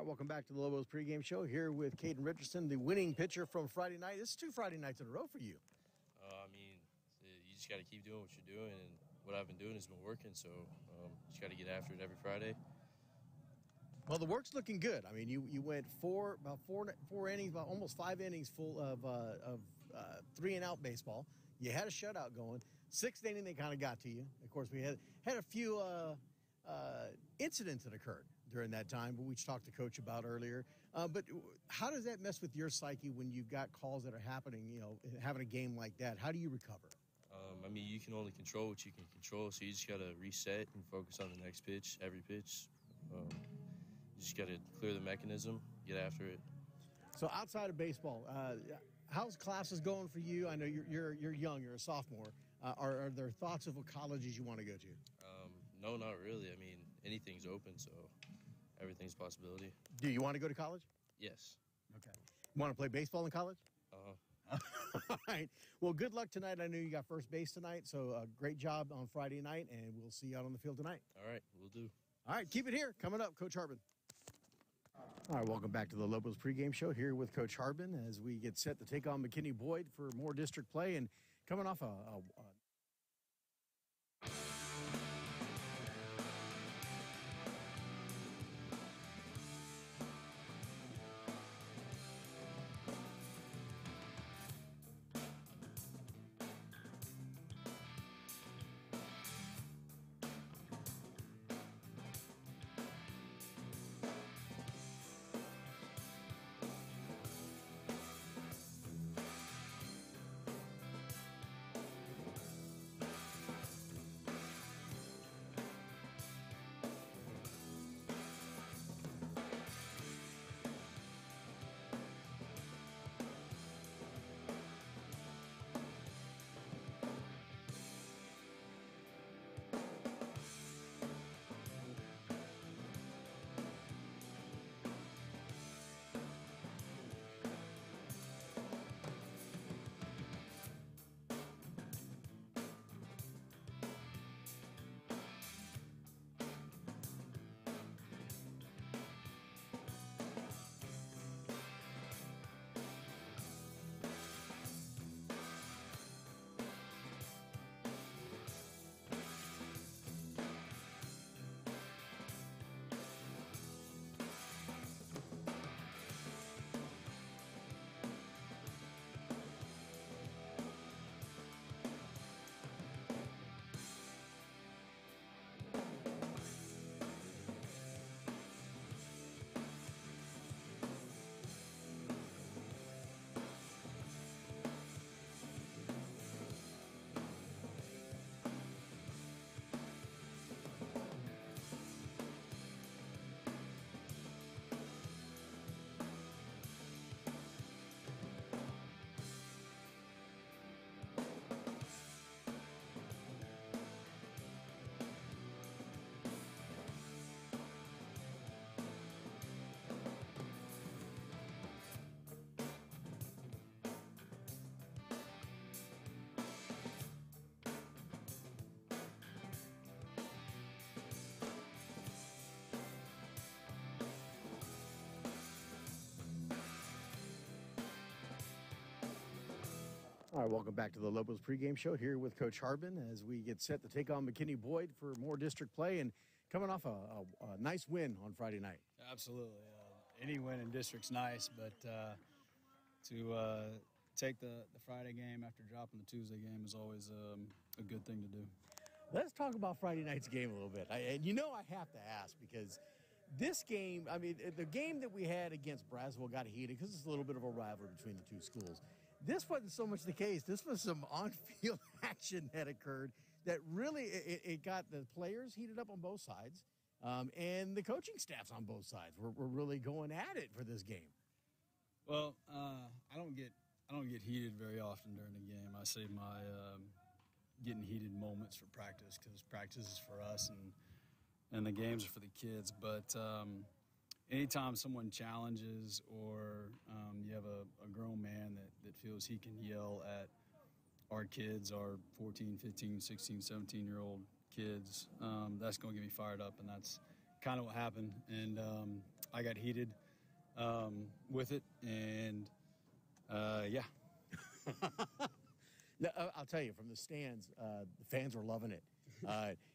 All right, welcome back to the Lobos pregame show here with Caden Richardson, the winning pitcher from Friday night. This is 2 Friday nights in a row for you. You just got to keep doing what you're doing, and what I've been doing has been working, so just got to get after it every Friday. Well, the work's looking good. I mean, you went four innings, about almost 5 innings full of 3-and-out baseball. You had a shutout going. 6th inning, they kind of got to you. Of course, we had a few incidents that occurred during that time, which talked to Coach about earlier. But how does that mess with your psyche when you've got calls that are happening, having a game like that? How do you recover? You can only control what you can control, so you just got to reset and focus on the next pitch, every pitch. You just got to clear the mechanism, get after it. So outside of baseball, how's classes going for you? I know you're young, you're a sophomore. Are there thoughts of what colleges you want to go to? No, not really. I mean, anything's open, so everything's a possibility. Do you want to go to college? Yes. Okay. You want to play baseball in college? Uh-huh. All right. Well, good luck tonight. I know you got first base tonight, so great job on Friday night, and we'll see you out on the field tonight. All right, we'll do. All right, keep it here. Coming up, Coach Harbin. All right, welcome back to the Lobos pregame show here with Coach Harbin as we get set to take on McKinney Boyd for more district play, and coming off a All right, welcome back to the Lobos pregame show here with Coach Harbin as we get set to take on McKinney Boyd for more district play and coming off a nice win on Friday night. Absolutely. Any win in district's nice, but to take the Friday game after dropping the Tuesday game is always a good thing to do. Let's talk about Friday night's game a little bit. I have to ask because this game, the game that we had against Braswell got heated because it's a little bit of a rivalry between the two schools. This wasn't so much the case. This was some on-field action that occurred that really it got the players heated up on both sides, and the coaching staffs on both sides were really going at it for this game. Well, I don't get heated very often during the game. I save my getting heated moments for practice because practice is for us and the games are for the kids. But anytime someone challenges or you have a grown man that feels he can yell at our kids, our 14, 15, 16, 17-year-old kids, that's going to get me fired up, and that's kind of what happened. And I got heated with it, and yeah. No, I'll tell you, from the stands, the fans were loving it.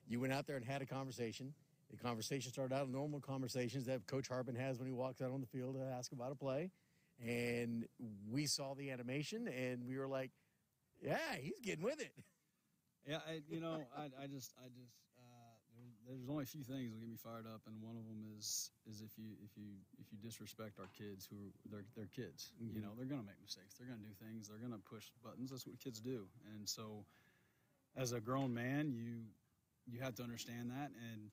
You went out there and had a conversation. The conversation started out normal conversations that Coach Harbin has when he walks out on the field to ask about a play. And we saw the animation, and we were like, yeah, he's getting with it. Yeah, there's only a few things that get me fired up, and one of them is if you disrespect our kids they're kids. Mm-hmm. You know, they're gonna make mistakes, they're gonna do things, they're gonna push buttons. That's what kids do. And so, as a grown man, you have to understand that. And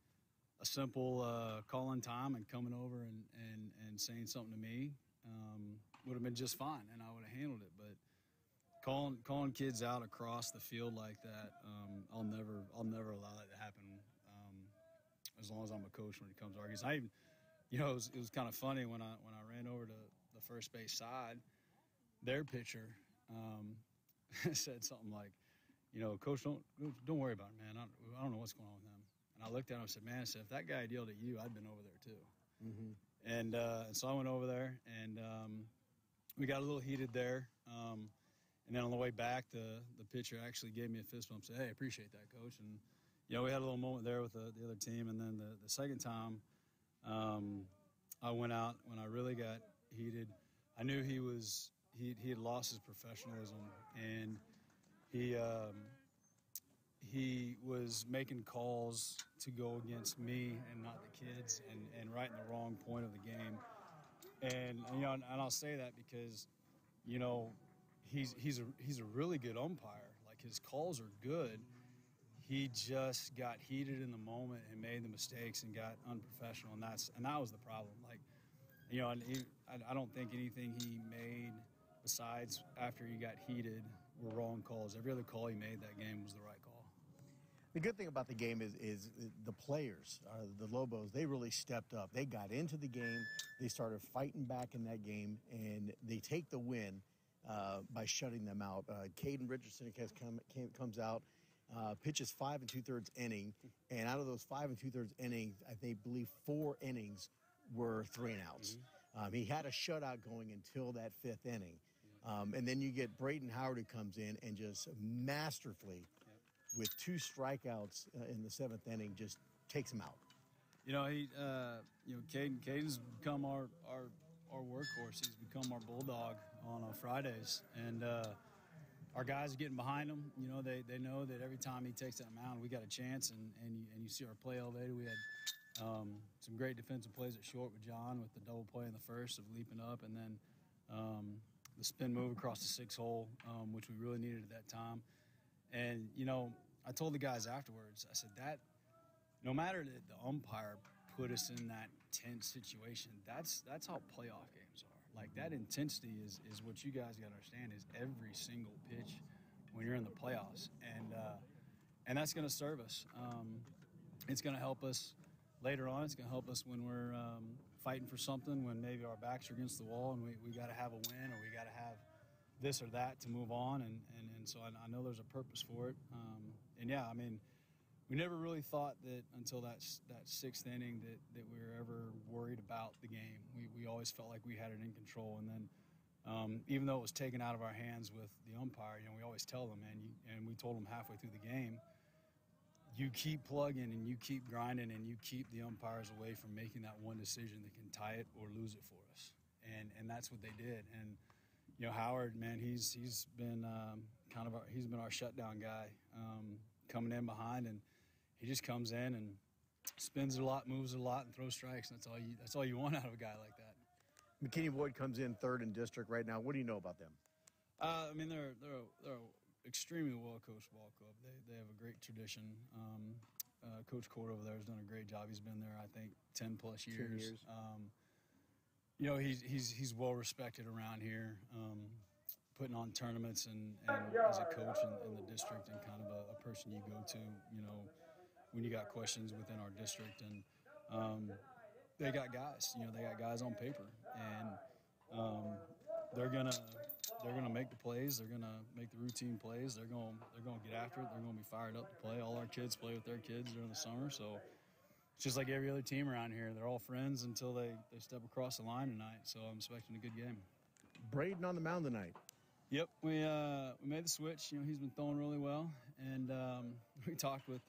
a simple calling time and coming over and saying something to me would have been just fine, and I would have handled it. But calling kids out across the field like that, I'll never allow that to happen. As long as I'm a coach when it comes to arguments. It was kind of funny when I ran over to the first base side, their pitcher said something like, Coach, don't worry about it, man. I don't know what's going on with him. And I looked at him and said, man, if that guy had yelled at you, I'd been over there too. Mm-hmm. And so I went over there, and we got a little heated there. And then on the way back, the pitcher actually gave me a fist bump and said, hey, I appreciate that, Coach. And, we had a little moment there with the other team. And then the second time I went out, when I really got heated, I knew he had lost his professionalism, and he was making calls to go against me and not the kids, and right in the wrong point of the game. And I'll say that because, he's a really good umpire. Like, his calls are good. He just got heated in the moment and made the mistakes and got unprofessional, and that was the problem. Like, I don't think anything he made besides after he got heated were wrong calls. Every other call he made that game was the right call. The good thing about the game is the players, the Lobos, they really stepped up. They got into the game. They started fighting back in that game, and they take the win by shutting them out. Caden Richardson comes out, pitches 5 2/3 inning, and out of those 5 2/3 innings, I believe 4 innings were 3 and outs. He had a shutout going until that 5th inning. And then you get Braden Howard, who comes in and just masterfully, with 2 strikeouts in the 7th inning, just takes him out. Caden's become our workhorse. He's become our bulldog on Fridays, and our guys are getting behind him. They know that every time he takes that mound, we got a chance, and you see our play elevated. We had some great defensive plays at short with John, with the double play in the first of leaping up, and then the spin move across the 6-hole, which we really needed at that time. And, I told the guys afterwards, I said that no matter that the umpire put us in that tense situation, that's how playoff games are. Like, that intensity is what you guys got to understand is every single pitch when you're in the playoffs. And that's going to serve us. It's going to help us later on. It's going to help us when we're fighting for something, when maybe our backs are against the wall and we got to have a win, or we got to have this or that to move on. And so I know there's a purpose for it. We never really thought that until that 6th inning that we were ever worried about the game. We always felt like we had it in control. And then even though it was taken out of our hands with the umpire, we always tell them, man, and we told them halfway through the game, you keep plugging and you keep grinding and you keep the umpires away from making that one decision that can tie it or lose it for us. And that's what they did. And, Howard, man, he's been he's been our shutdown guy, coming in behind, and he just comes in and spins it a lot, moves it a lot, and throws strikes. And that's all you want out of a guy like that. McKinney Boyd comes in 3rd in district right now. What do you know about them? They're extremely well-coached ball club. They have a great tradition. Coach Cord over there has done a great job. He's been there, I think, 10-plus years. 10 years. He's well-respected around here, putting on tournaments and as a coach in the district, and kind of a person you go to, when you got questions within our district. And they got guys. They got guys on paper, and they're gonna make the plays. They're gonna make the routine plays. They're gonna get after it. They're gonna be fired up to play. All our kids play with their kids during the summer, so it's just like every other team around here. They're all friends until they step across the line tonight. So I'm expecting a good game. Braden on the mound tonight. Yep, we made the switch. You know, he's been throwing really well, and we talked with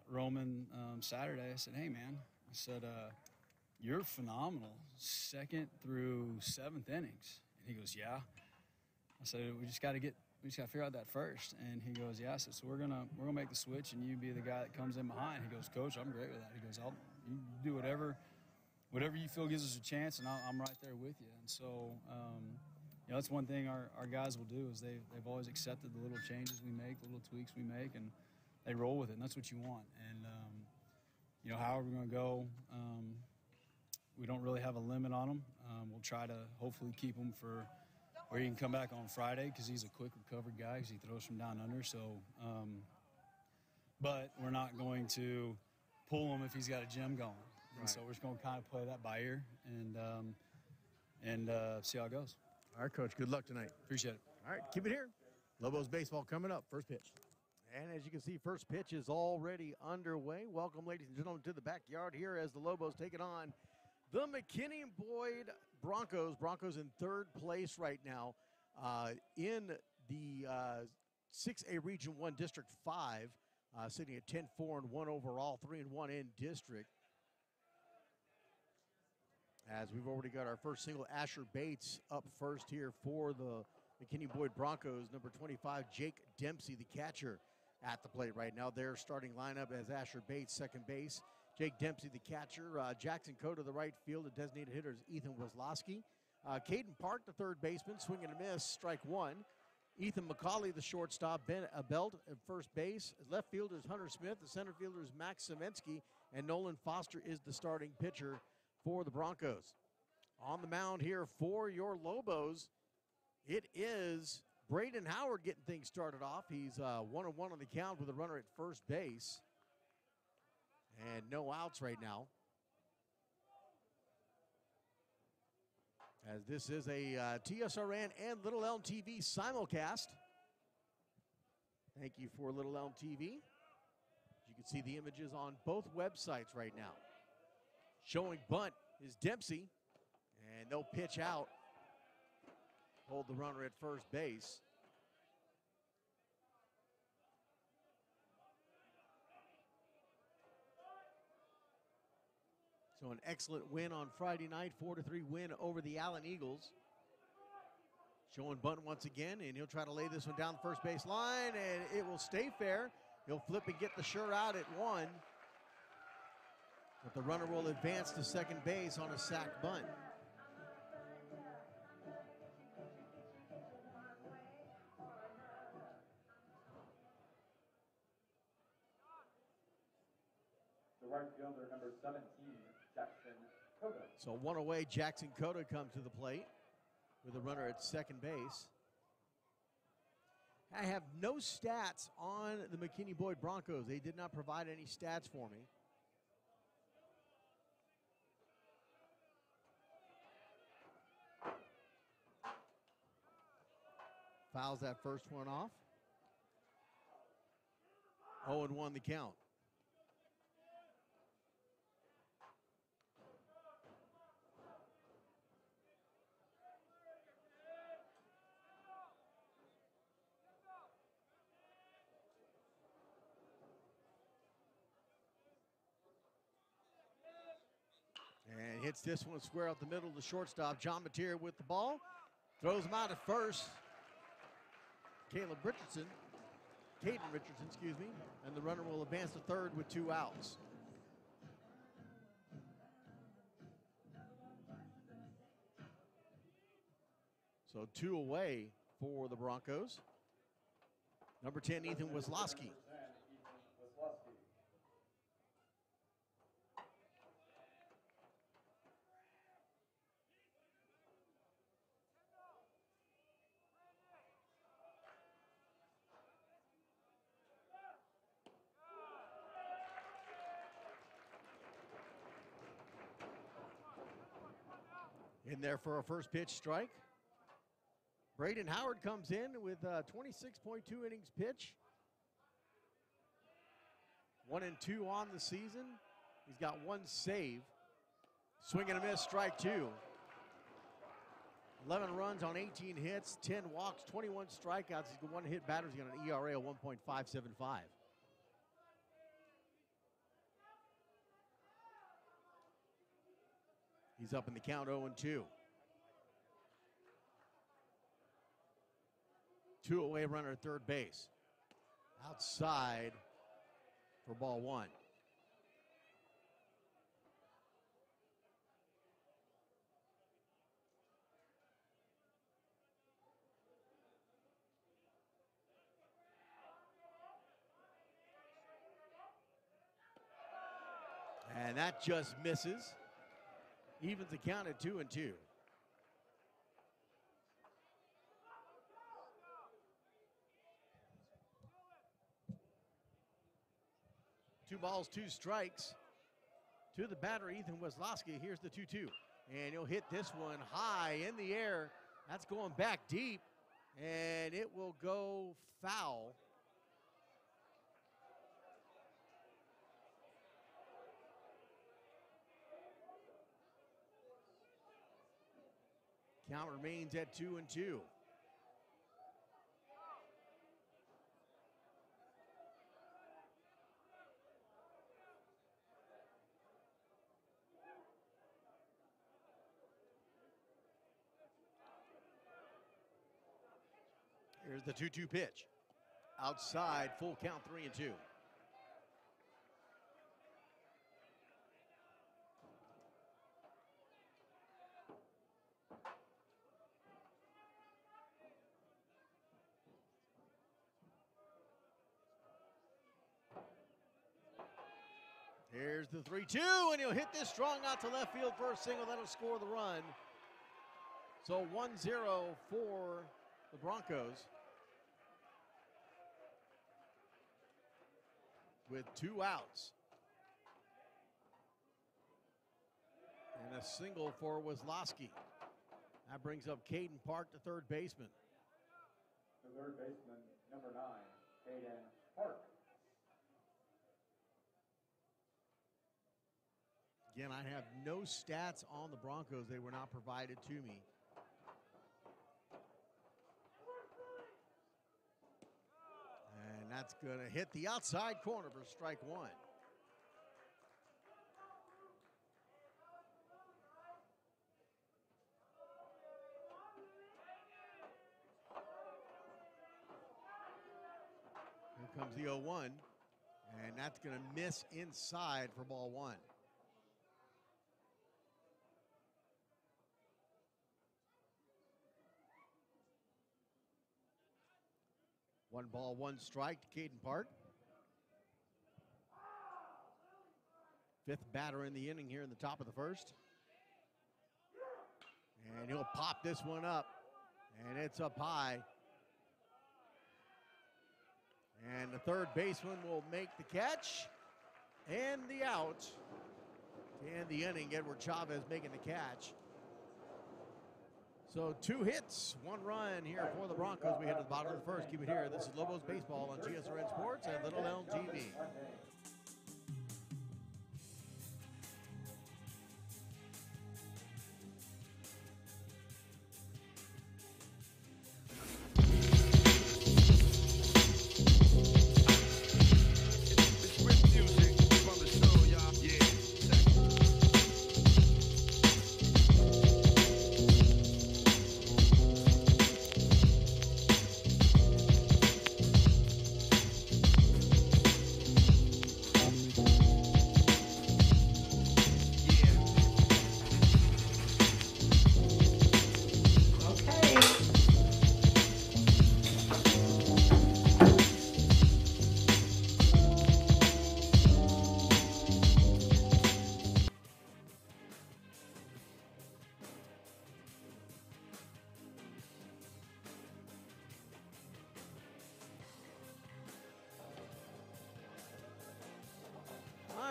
Roman Saturday. I said, "Hey, man," I said, "You're phenomenal, 2nd through 7th innings." And he goes, "Yeah." I said, we just got to figure out that first. And he goes, "Yeah." I said, "So we're gonna make the switch, and you be the guy that comes in behind." He goes, "Coach, I'm great with that." He goes, "You do whatever you feel gives us a chance, and I'm right there with you." And so, you know, that's one thing our guys will do is they've always accepted the little changes we make, the little tweaks we make, and they roll with it. And that's what you want. And you know, however we're gonna go, we don't really have a limit on them. We'll try to hopefully keep them for where he can come back on Friday because he's a quick recovered guy because he throws from down under. So, but we're not going to pull him if he's got a gym going. And so we're just going to kind of play that by ear and see how it goes. All right, Coach. Good luck tonight. Appreciate it. All right, keep it here. Lobos baseball coming up. First pitch. And as you can see, first pitch is already underway. Welcome, ladies and gentlemen, to the backyard here as the Lobos take it on the McKinney Boyd Broncos. Broncos in 3rd place right now in the 6A Region 1 District 5, sitting at 10-4-1 overall, 3-1 in district. As we've already got our first single, Asher Bates up first here for the McKinney Boyd Broncos. Number 25, Jake Dempsey, the catcher, at the plate right now. Their starting lineup as Asher Bates, second base. Jake Dempsey, the catcher. Jackson Cota, the right field. The designated hitter is Ethan Wozlowski. Caden Park, the third baseman, swing and a miss, strike one. Ethan McCauley, the shortstop. Ben Abelt at first base. Left fielder is Hunter Smith. The center fielder is Max Semensky. And Nolan Foster is the starting pitcher for the Broncos. On the mound here for your Lobos, it is Braden Howard getting things started off. He's 1-1 on the count with a runner at first base. And no outs right now. As this is a TSRN and Little Elm TV simulcast. Thank you for Little Elm TV. You can see the images on both websites right now. Showing bunt is Dempsey, and they'll pitch out. Hold the runner at first base. So an excellent win on Friday night, 4-3 win over the Allen Eagles. Showing bunt once again, and he'll try to lay this one down the first base line, and it will stay fair. He'll flip and get the sure out at one. But the runner will advance to second base on a sac bunt. The right fielder, number 17, Jackson Cota. So one away, Jackson Cota comes to the plate with a runner at second base. I have no stats on the McKinney Boyd Broncos. They did not provide any stats for me. Fouls that first one off. 0-1 the count. And hits this one square up the middle of the shortstop. John Mateer with the ball. Throws him out at first. Caden Richardson, excuse me. And the runner will advance to third with 2 outs. So 2 away for the Broncos. Number 10, Ethan Wozlowski. In there for a first pitch strike. Braden Howard comes in with 26.2 innings pitch. 1-2 on the season. He's got 1 save. Swing and a miss, strike 2. 11 runs on 18 hits, 10 walks, 21 strikeouts. He's got 1 hit batter. He's got an ERA of 1.575. He's up in the count 0-2. 2 away runner at third base. Outside for ball 1. And that just misses. Evens the count at 2-2. 2 balls, 2 strikes. To the batter, Ethan Weslowski. Here's the 2-2. And he'll hit this one high in the air. That's going back deep. And it will go foul. Count remains at 2-2. Here's the 2-2 pitch. Outside, full count, 3-2. Here's the 3-2, and he'll hit this strong out to left field for a single. That'll score the run. So 1-0 for the Broncos. With 2 outs. And a single for Weslowski. That brings up Caden Park, the third baseman. The third baseman, number 9, Caden Park. Again, I have no stats on the Broncos. They were not provided to me. And that's going to hit the outside corner for strike 1. Here comes the 0-1, and that's going to miss inside for ball 1. One ball, 1 strike to Caden Park. 5th batter in the inning here in the top of the first. And he'll pop this one up. And it's up high. And the third baseman will make the catch. And the out. To end the inning, Edward Chavez making the catch. So 2 hits, 1 run here for the Broncos. We head to the bottom of the first. Keep it here. This is Lobos Baseball on GSRN Sports and Little Elm TV.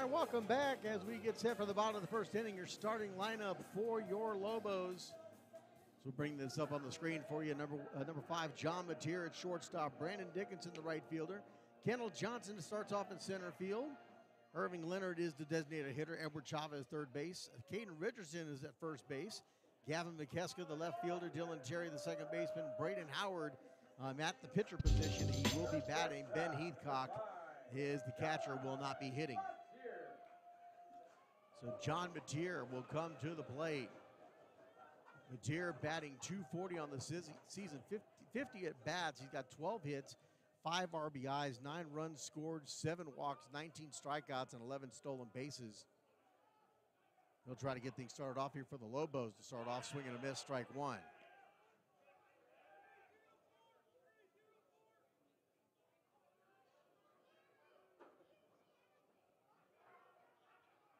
Welcome back as we get set for the bottom of the first inning. Your starting lineup for your Lobos. So we'll bring this up on the screen for you. Number 5, John Mateer at shortstop. Brandon Dickinson, the right fielder. Kendall Johnson starts off in center field. Irving Leonard is the designated hitter. Edward Chavez, third base. Caden Richardson is at first base. Gavin McKeska, the left fielder. Dylan Terry, the second baseman. Braden Howard at the pitcher position. He will be batting. Ben Heathcock is the catcher, will not be hitting. So John Mateer will come to the plate. Mateer batting .240 on the season, 50 at bats. He's got 12 hits, 5 RBIs, 9 runs scored, 7 walks, 19 strikeouts, and 11 stolen bases. He'll try to get things started off here for the Lobos to start off. Swing and a miss, strike one.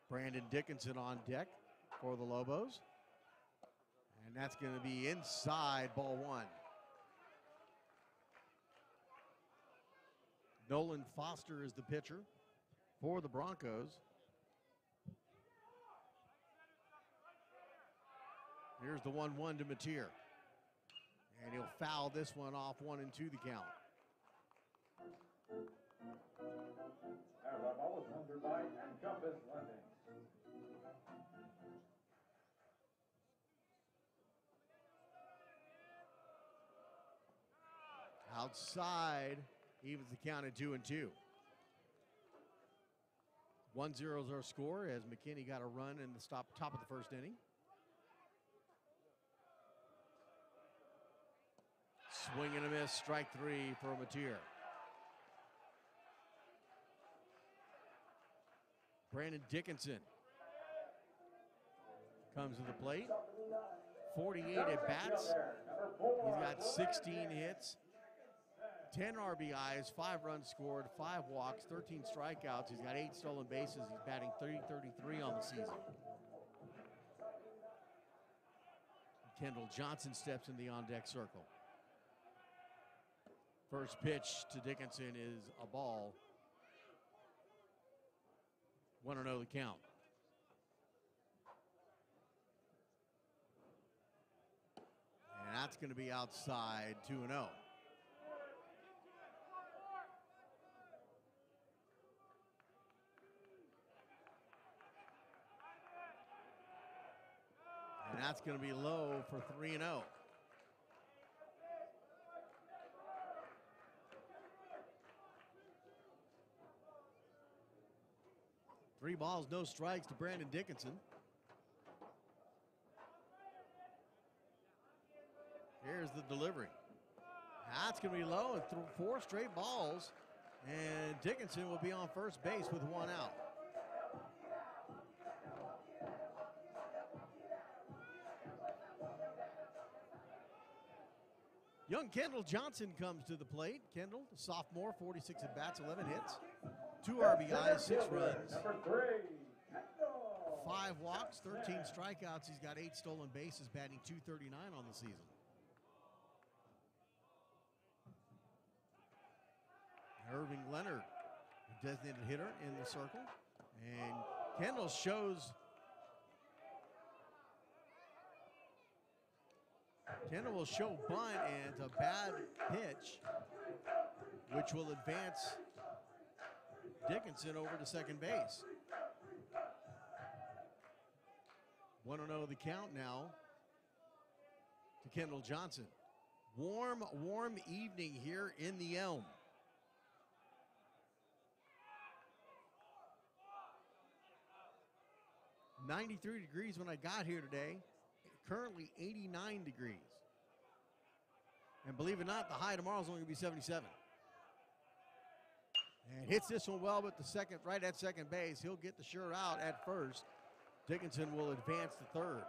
Brandon Dickinson on deck for the Lobos. And that's going to be inside, ball one. Nolan Foster is the pitcher for the Broncos. Here's the 1-1 to Mateer. And he'll foul this one off, 1-2 the count. And that ball was sponsored by Encompass Lending. Outside, evens the count at 2-2. 1-0 is our score as McKinney got a run in the top of the first inning. Swing and a miss, strike three for Mateer. Brandon Dickinson comes to the plate. 48 at bats. He's got 16 hits, 10 RBIs, 5 runs scored, 5 walks, 13 strikeouts. He's got 8 stolen bases. He's batting .333 on the season. Kendall Johnson steps in the on-deck circle. First pitch to Dickinson is a ball. 1-0 the count. And that's going to be outside, 2-0. And that's going to be low for 3-0. 3 balls, no strikes to Brandon Dickinson. Here's the delivery. That's going to be low and 4 straight balls. And Dickinson will be on first base with 1 out. Young Kendall Johnson comes to the plate. Kendall, the sophomore, 46 at bats, 11 hits, 2 RBIs, 6 runs, 5 walks, 13 strikeouts. He's got 8 stolen bases, batting .239 on the season. Irving Leonard, the designated hitter in the circle. And Kendall shows Kendall will show bunt, and it's a bad pitch, which will advance Dickinson over to second base. 1-0 the count now to Kendall Johnson. Warm evening here in the Elm. .93 degrees when I got here today. Currently 89 degrees. And believe it or not, the high tomorrow is only going to be 77. And hits this one well with the second, right at second base. He'll get the sure out at first. Dickinson will advance to third.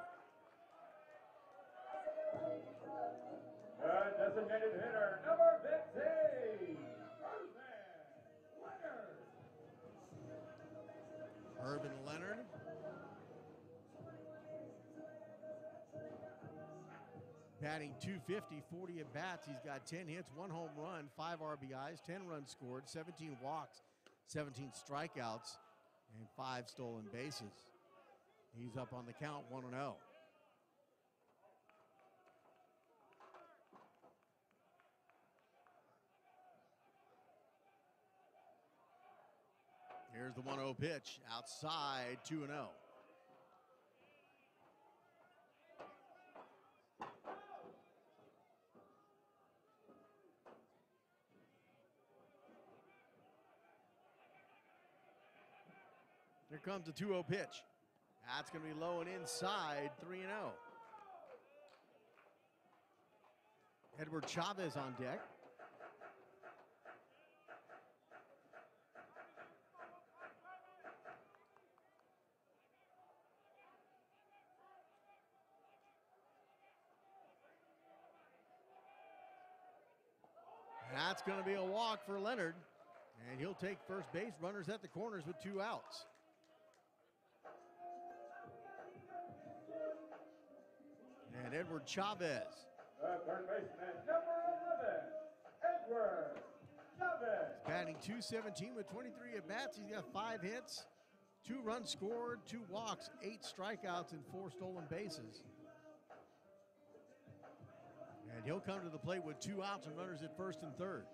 Designated hitter, number 15, Irvin Leonard. Batting .250, 40 at bats. He's got 10 hits, 1 home run, 5 RBIs, 10 runs scored, 17 walks, 17 strikeouts, and 5 stolen bases. He's up on the count, 1-0. Here's the 1-0 pitch. Outside, 2-0. Here comes the 2-0 pitch. That's going to be low and inside, 3-0. Edward Chavez on deck. That's going to be a walk for Leonard. And he'll take first base. Runners at the corners with 2 outs. And Edward Chavez. Third baseman, number 11, Edward Chavez. Batting .217 with 23 at-bats. He's got 5 hits, 2 runs scored, 2 walks, 8 strikeouts, and 4 stolen bases. And he'll come to the plate with 2 outs and runners at first and third.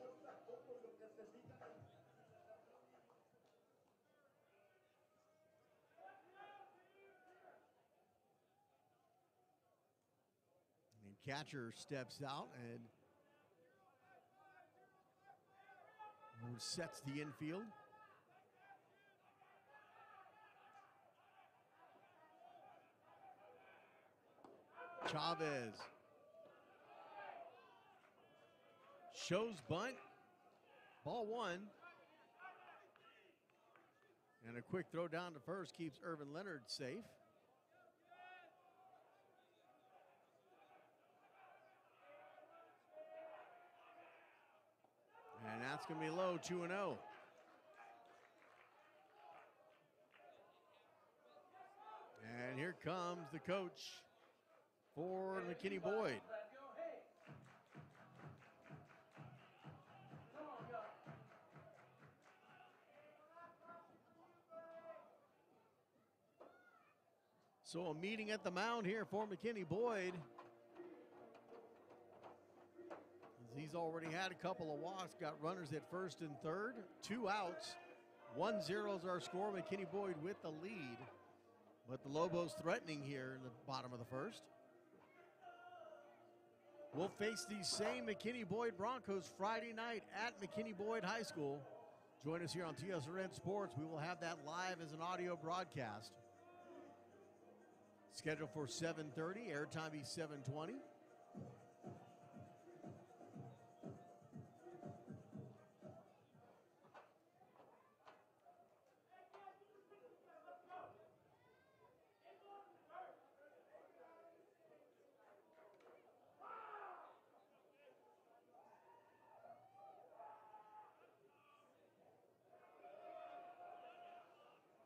And catcher steps out and sets the infield. Chavez shows bunt. Ball 1. And a quick throw down to first keeps Irvin Leonard safe. And that's going to be low, 2-0. And here comes the coach for McKinney Boyd. So a meeting at the mound here for McKinney Boyd. He's already had a couple of walks, got runners at first and third, 2 outs. 1-0 is our score. McKinney Boyd with the lead. But the Lobos threatening here in the bottom of the first. We'll face these same McKinney Boyd Broncos Friday night at McKinney Boyd High School. Join us here on TSRN Sports. We will have that live as an audio broadcast. Scheduled for 7:30, airtime be 7:20.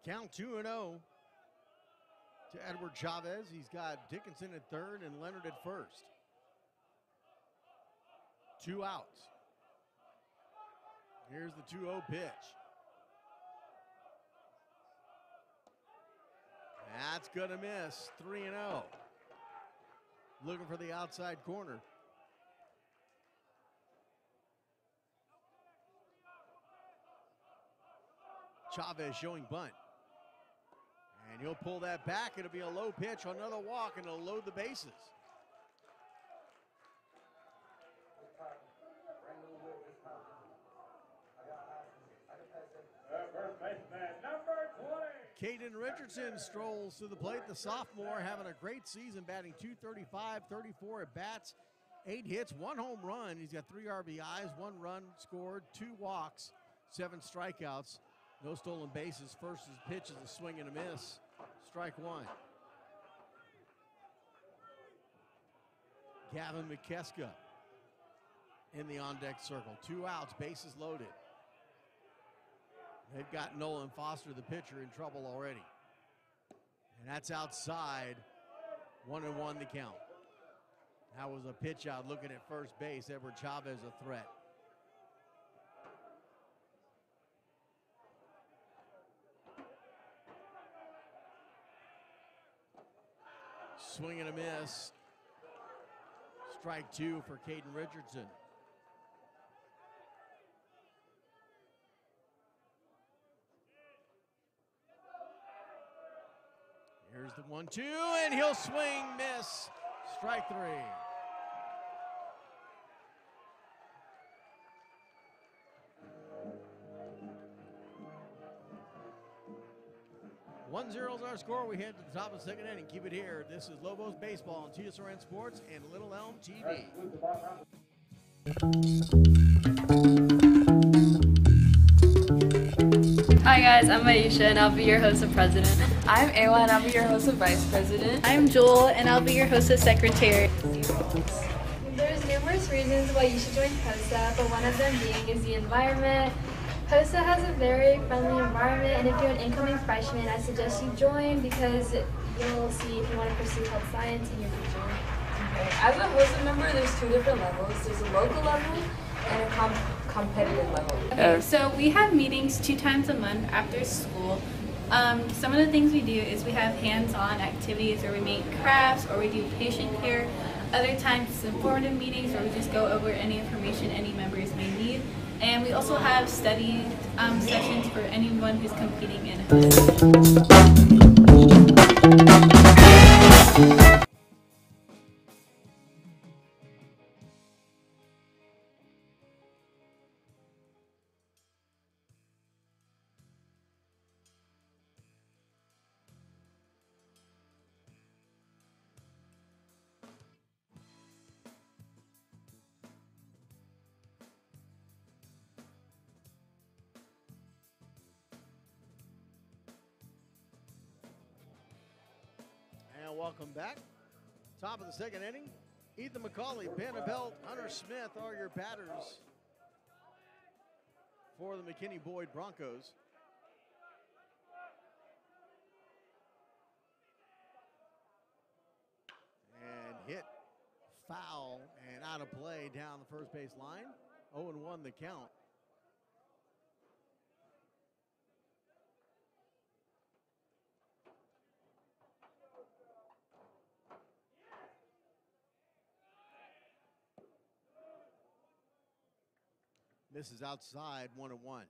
Count 2-0 to Edward Chavez. He's got Dickinson at third and Leonard at first. 2 outs. Here's the 2-0 pitch. That's going to miss. 3-0. Looking for the outside corner. Chavez showing bunt. And he'll pull that back. It'll be a low pitch, another walk, and it'll load the bases. First baseman, number 20. Caden Richardson strolls to the plate. The sophomore having a great season, batting .235, 34 at bats, 8 hits, 1 home run. He's got 3 RBIs, 1 run scored, 2 walks, 7 strikeouts. No stolen bases. First pitch is a swing and a miss. Strike 1. Gavin McKeska in the on-deck circle. 2 outs, bases loaded. They've got Nolan Foster, the pitcher, in trouble already. And that's outside. 1-1 the count. That was a pitch out looking at first base. Edward Chavez a threat. Swing and a miss. Strike 2 for Caden Richardson. Here's the 1-2, and he'll swing, miss. Strike 3. 1-0 is our score. We head to the top of the second inning. Keep it here. This is Lobos Baseball on TSRN Sports and Little Elm TV. Hi guys, I'm Aisha and I'll be your host of President. I'm Ayla and I'll be your host of Vice President. I'm Jewel and I'll be your host of Secretary. There's numerous reasons why you should join POSA, but one of them being is the environment. POSA has a very friendly environment, and if you're an incoming freshman, I suggest you join because you'll see if you want to pursue health science in your future. Okay. As a HOSA member, there's 2 different levels. There's a local level and a competitive level. Okay, so we have meetings 2 times a month after school. Some of the things we do is we have hands-on activities where we make crafts or we do patient care. Other times it's informative meetings where we just go over any information any members may need. And we also have study sessions for anyone who's competing in HOSA. And welcome back. Top of the second inning. Ethan McCauley, Ben Abelt, Hunter Smith are your batters for the McKinney Boyd Broncos. And hit foul and out of play down the first base line. 0-1 the count. Misses outside, 1-1.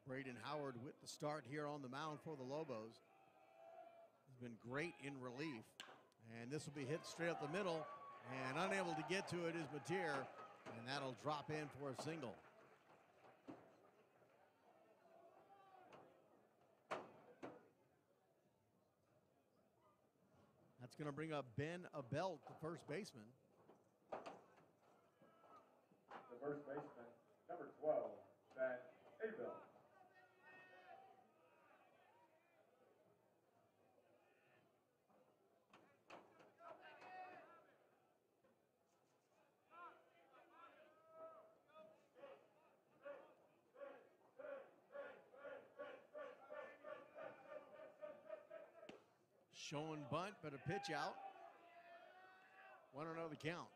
Braden Howard with the start here on the mound for the Lobos. He's been great in relief. And this will be hit straight up the middle. And unable to get to it is Mateer. And that'll drop in for a single. That's going to bring up Ben Abelt, the first baseman. The first baseman, number 12, Ben Abel. Showing bunt, but a pitch out. 1-0 the count.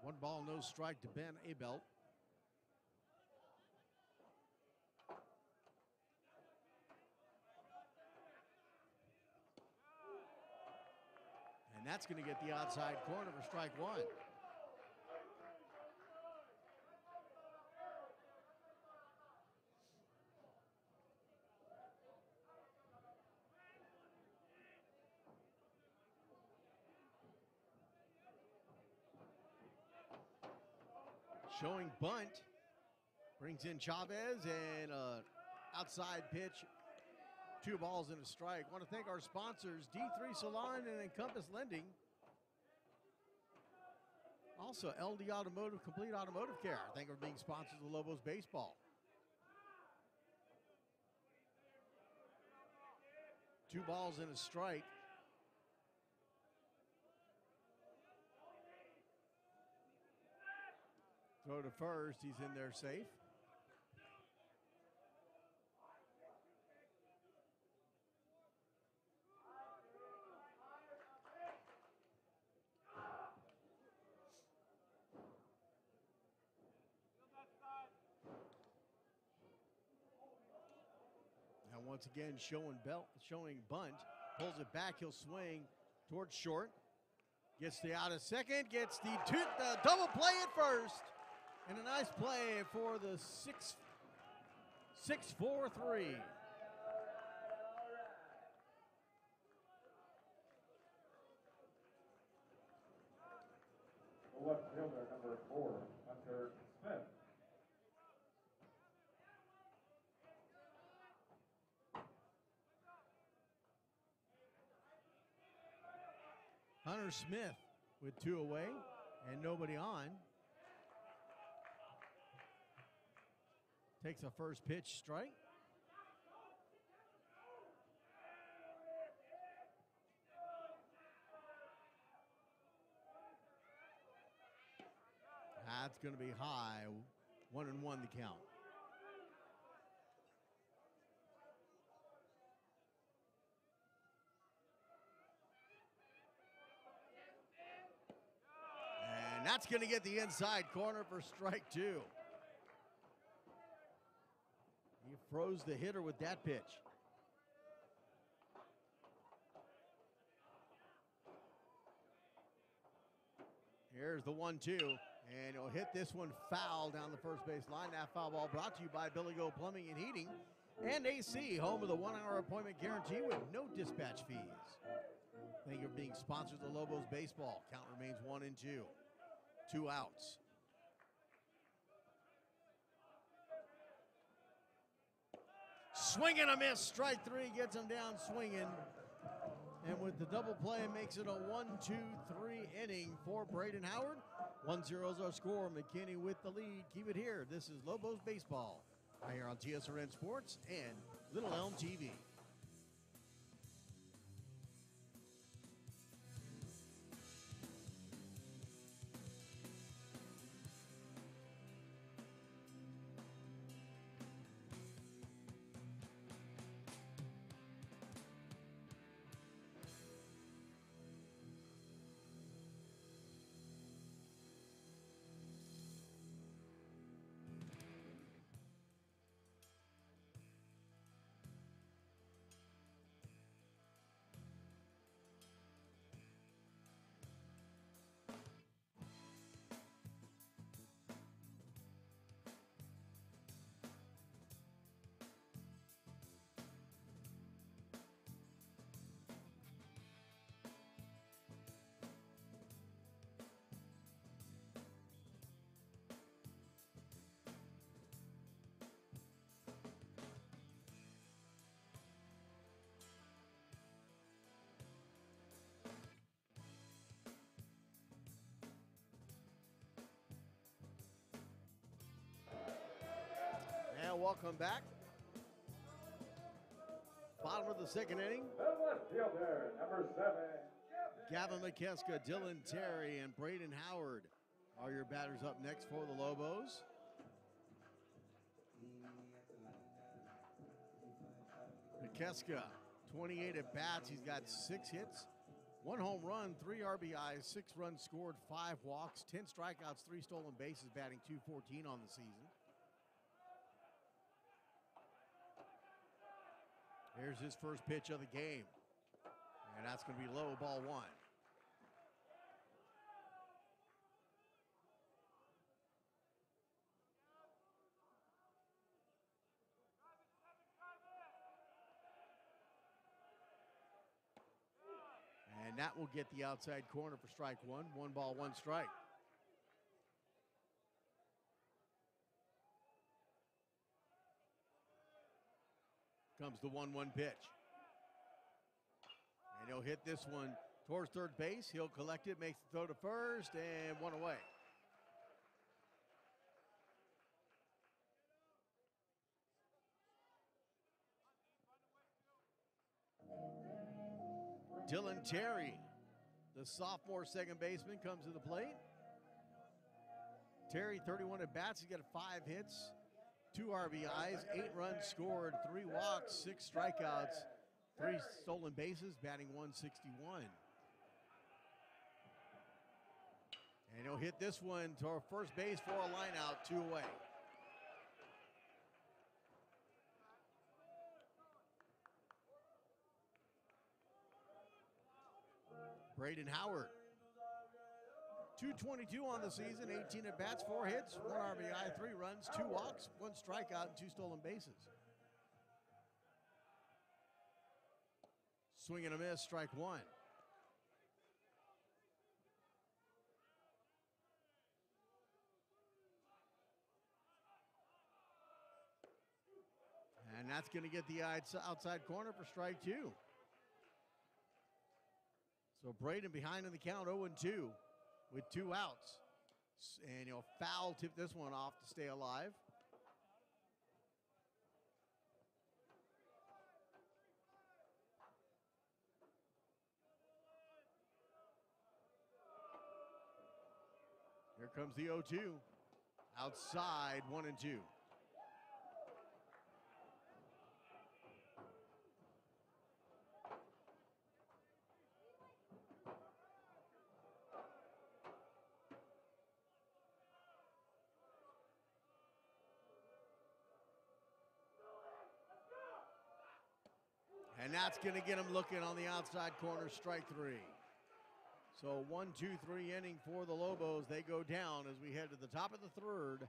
One ball, no strike to Ben Abelt. And that's going to get the outside corner for strike 1. Showing bunt, brings in Chavez, and outside pitch, 2 balls and a strike. Want to thank our sponsors, D3 Salon and Encompass Lending. Also, LD Automotive, Complete Automotive Care. Thank you for being sponsors of Lobos Baseball. 2 balls and a strike. Throw to first, he's in there safe. Now once again showing bunt, pulls it back. He'll swing towards short. Gets the out of second, gets the double play at first. And a nice play for the 6-4-3. The left fielder, number 4, Hunter Smith. Hunter Smith with 2 away and nobody on. Takes a first pitch strike. That's going to be high. 1-1 the count. And that's going to get the inside corner for strike 2. He froze the hitter with that pitch. Here's the 1-2, and he'll hit this one foul down the first base line. That foul ball brought to you by Billy Goat Plumbing and Heating and AC, home of the 1-hour appointment guarantee with no dispatch fees. Thank you for being sponsors of Lobos baseball. Count remains 1-2. 2 outs. Swing and a miss. Strike 3 gets him down swinging. And with the double play, makes it a 1-2-3 inning for Braden Howard. 1-0 is our score. McKinney with the lead. Keep it here. This is Lobos Baseball right here on TSRN Sports and Little Elm TV. And welcome back. Bottom of the second inning. The left fielder, number 7. Gavin McKeska, Dylan Terry, and Braden Howard are your batters up next for the Lobos. McKeska, 28 at bats. He's got 6 hits, 1 home run, 3 RBIs, 6 runs scored, 5 walks, 10 strikeouts, 3 stolen bases, batting .214 on the season. Here's his first pitch of the game. And that's going to be low, ball 1. And that will get the outside corner for strike 1. 1 ball, 1 strike. Comes the 1-1 pitch. And he'll hit this one towards third base. He'll collect it, makes the throw to first, and 1 away. Dylan Terry, the sophomore second baseman, comes to the plate. Terry, 31 at bats. He's got 5 hits, 2 RBIs, 8 runs scored, 3 walks, 6 strikeouts, 3 stolen bases, batting .161. And he'll hit this one to our first base for a line out, 2 away. Braden Howard. 222 on the season, 18 at-bats, 4 hits, 1 RBI, 3 runs, 2 walks, 1 strikeout, and 2 stolen bases. Swing and a miss, strike 1. And that's going to get the outside corner for strike 2. So Braden behind in the count, 0-2 with 2 outs. And he'll foul tip this one off to stay alive. Here comes the 0-2. Outside, 1-2. And that's going to get him looking on the outside corner, strike 3. So 1-2-3 inning for the Lobos. They go down as we head to the top of the third.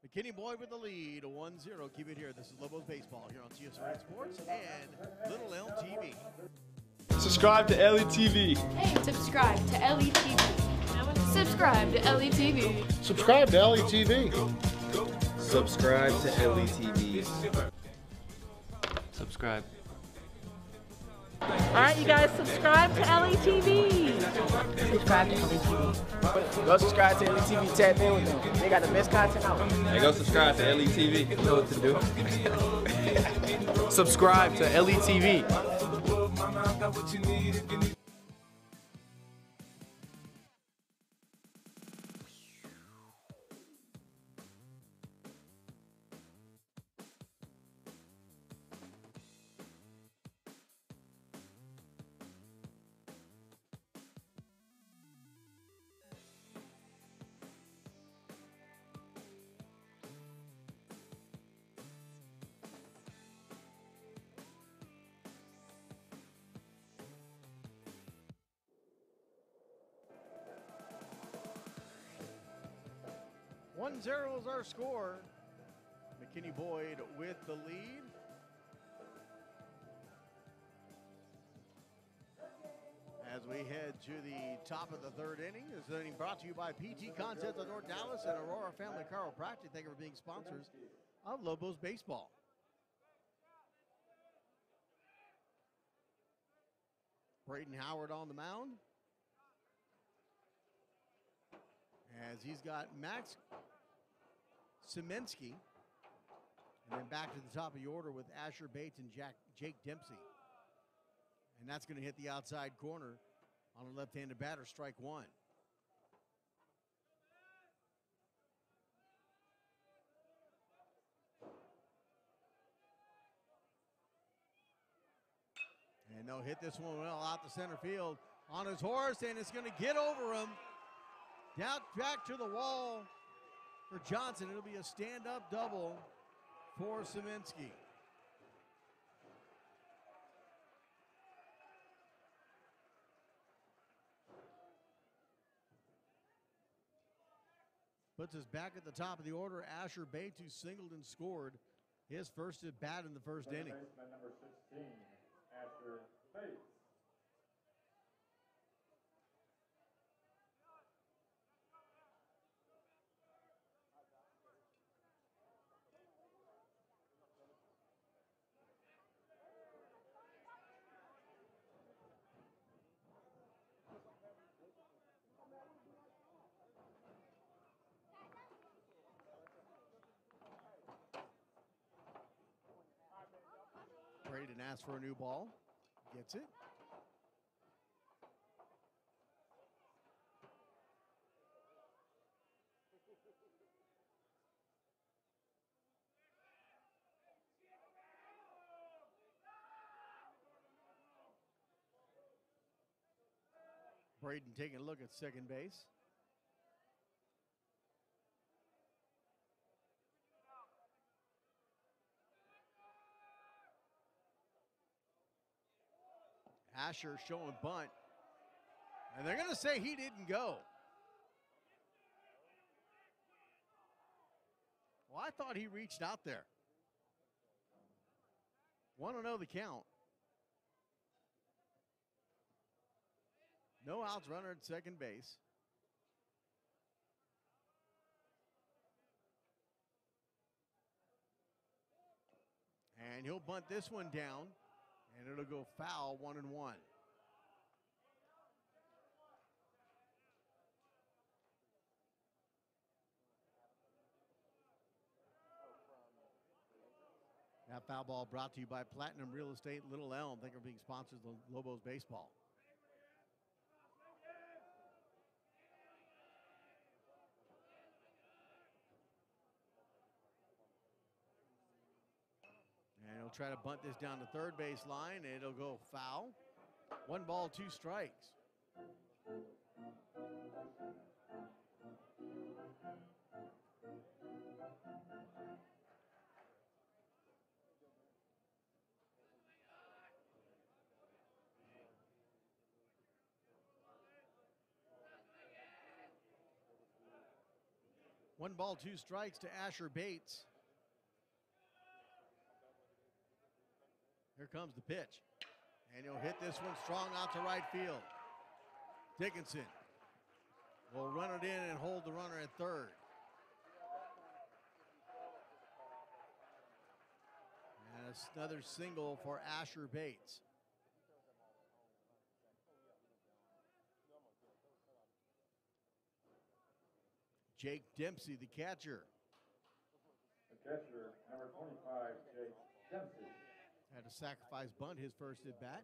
McKinney Boyd with the lead, 1-0. Keep it here. This is Lobos Baseball here on CSRA Sports and Little Elm TV. Subscribe to LETV. Hey, subscribe to LETV. Subscribe to LETV. Subscribe to LETV. Subscribe to LETV. Subscribe. All right, you guys, subscribe to LETV. Subscribe to LETV. Go subscribe to LETV. Tap in with them. They got the best content out. Hey, go subscribe to LETV. You know what to do. Subscribe to LETV. 1-0 is our score. McKinney Boyd with the lead. As we head to the top of the third inning, this inning brought to you by PT Concepts of North Dallas and Aurora Family Chiropractic. Thank you for being sponsors of Lobos Baseball. Braden Howard on the mound. As he's got Max Semensky. And then back to the top of the order with Asher Bates and Jake Dempsey. And that's going to hit the outside corner on a left-handed batter, strike 1. And they'll hit this one well out to center field on his horse, and it's going to get over him. Down back to the wall for Johnson. It'll be a stand-up double for Semensky. Puts us back at the top of the order. Asher Bates, who singled and scored his first at bat in the first inning. Number 16, Asher Bates. Braden asks for a new ball. Gets it. Braden taking a look at second base. Asher showing bunt. And they're going to say he didn't go. Well, I thought he reached out there. Want to know the count. No outs, runner at second base. And he'll bunt this one down, and it'll go foul, 1-1. That foul ball brought to you by Platinum Real Estate Little Elm. Think of being sponsors of Lobos baseball. And he'll try to bunt this down the third base line. It'll go foul. 1 ball, 2 strikes. One ball, 2 strikes to Asher Bates. Here comes the pitch. And he'll hit this one strong out to right field. Dickinson will run it in and hold the runner at third. And another single for Asher Bates. Jake Dempsey, the catcher. The catcher, number 25, Jake Dempsey. Had a sacrifice bunt his first at bat.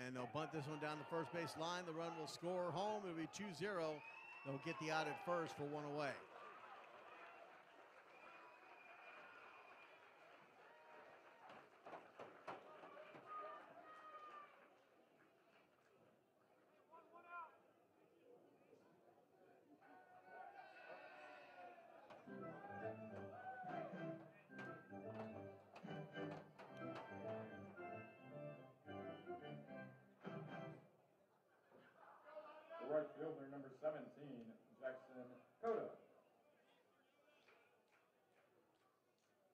And they'll bunt this one down the first base line. The run will score home. It'll be 2-0. They'll get the out at first for 1 away. The right fielder, number 17, Jackson Cota.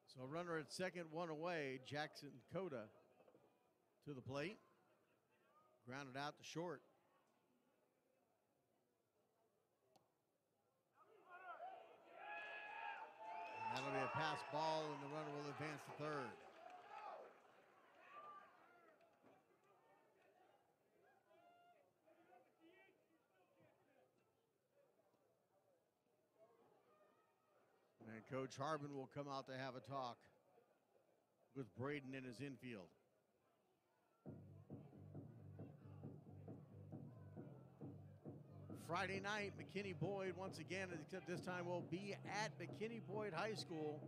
So a runner at second, 1 away. Jackson Cota to the plate. Grounded out to short. And that'll be a pass ball, and the runner will advance to third. And Coach Harbin will come out to have a talk with Braden in his infield. Friday night, McKinney Boyd once again, except this time will be at McKinney Boyd High School.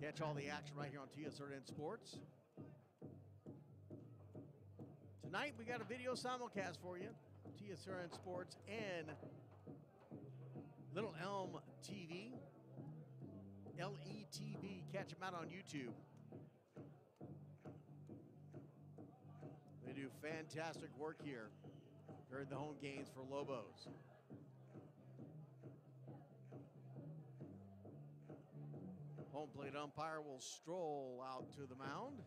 Catch all the action right here on TSRN Sports. Tonight we got a video simulcast for you. TSRN Sports and Little Elm TV. LETV. Catch them out on YouTube. They do fantastic work here during the home games for Lobos. Home plate umpire will stroll out to the mound.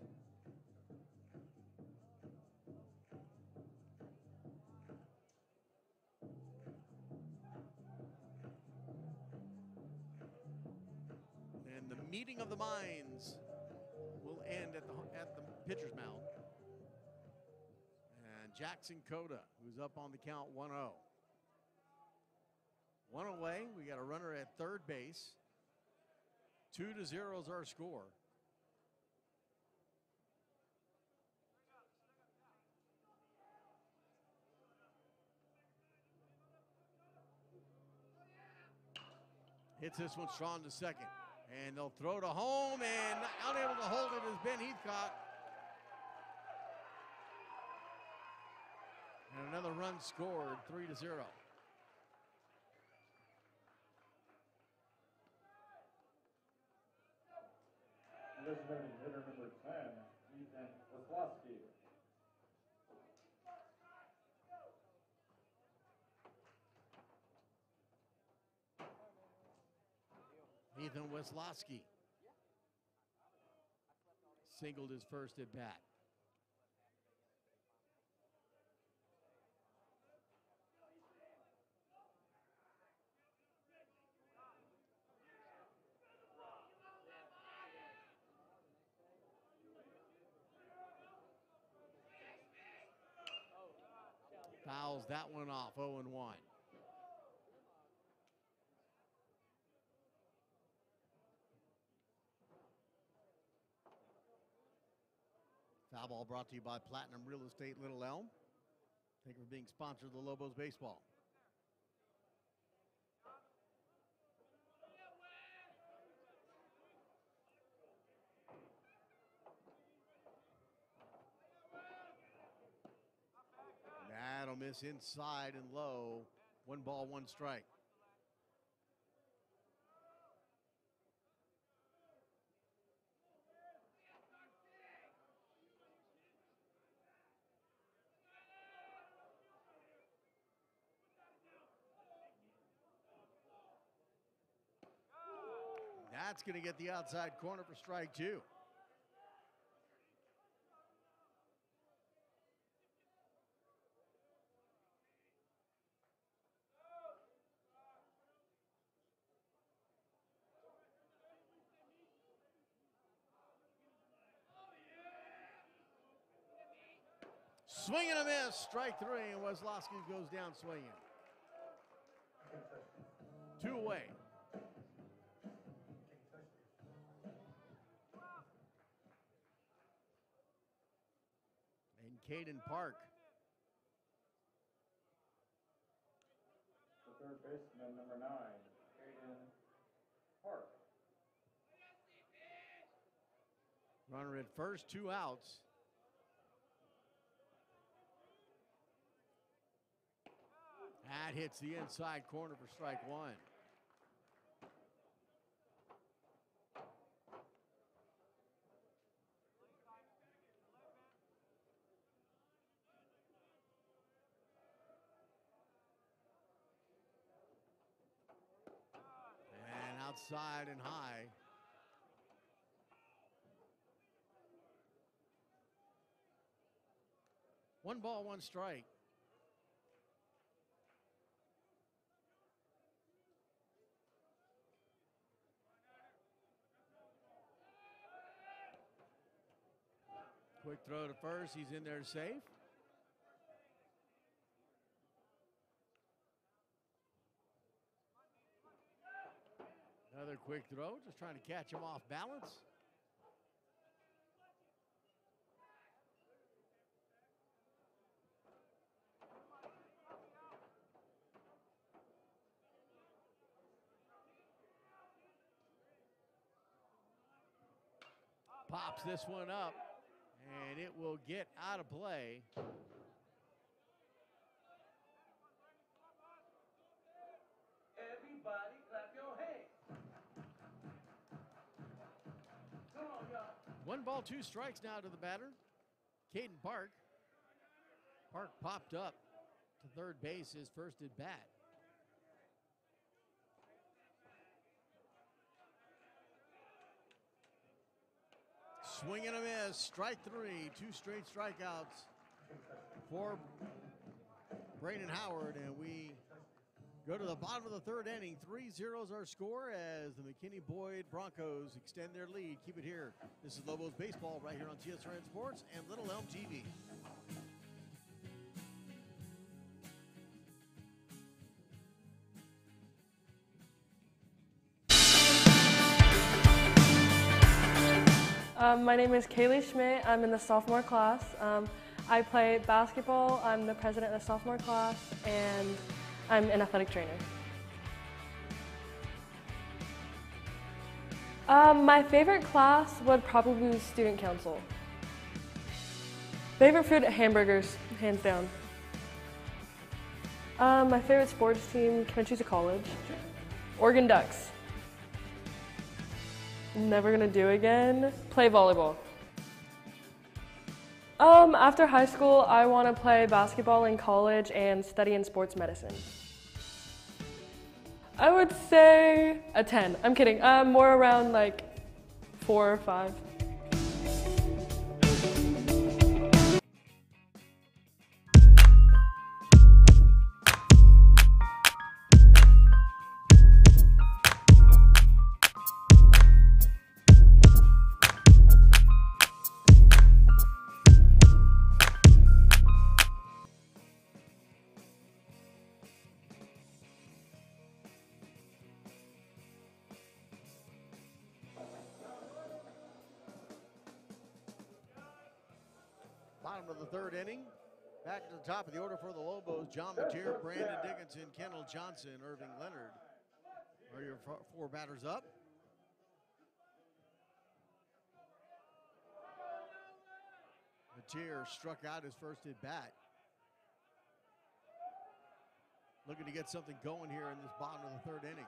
And the meeting of the minds will end at the pitcher's mound. And Jackson Cota, who's up on the count 1-0. 1 away. We got a runner at third base. 2-0 is our score. Hits this one strong to second. And they'll throw to home, and unable to hold it is Ben Heathcock. And another run scored, 3-0. Designated hitter number 10, Ethan Wisłowski. Ethan Wisłowski singled his first at bat. Fouls that one off, 0-1. Foul ball brought to you by Platinum Real Estate Little Elm. Thank you for being sponsored of the Lobos Baseball. That'll miss inside and low. 1 ball, 1 strike. That's going to get the outside corner for strike 2. Swing and a miss, strike 3, and Wisłowski goes down swinging. 2 away. And Caden Park. The third baseman, number 9, Caden Park. Runner at first, 2 outs. That hits the inside corner for strike 1. And outside and high. One ball, 1 strike. Quick throw to first. He's in there safe. Another quick throw, just trying to catch him off balance. Pops this one up. And it will get out of play. Everybody clap your hands. Come on, y'all. 1 ball, 2 strikes now to the batter, Caden Park. Park popped up to third base, his first at bat. Swing and a miss, strike 3, 2 straight strikeouts for Braden Howard, and we go to the bottom of the 3rd inning. 3-0 is our score as the McKinney Boyd Broncos extend their lead. Keep it here. This is Lobos Baseball right here on TSRN Sports and Little Elm TV. My name is Kaylee Schmidt. I'm in the sophomore class. I play basketball. I'm the president of the sophomore class, and I'm an athletic trainer. My favorite class would probably be student council. Favorite food, hamburgers, hands down. My favorite sports team, can I choose a college? Oregon Ducks. never gonna do again? Play volleyball. After high school, I want to play basketball in college and study in sports medicine. I would say a 10. I'm kidding. More around like 4 or 5. Bottom of the third inning. Back to the top of the order for the Lobos. John Mateer, Brandon Dickinson, Kendall Johnson, Irving Leonard are your 4 batters up. Mateer struck out his first at bat. Looking to get something going here in this bottom of the third inning.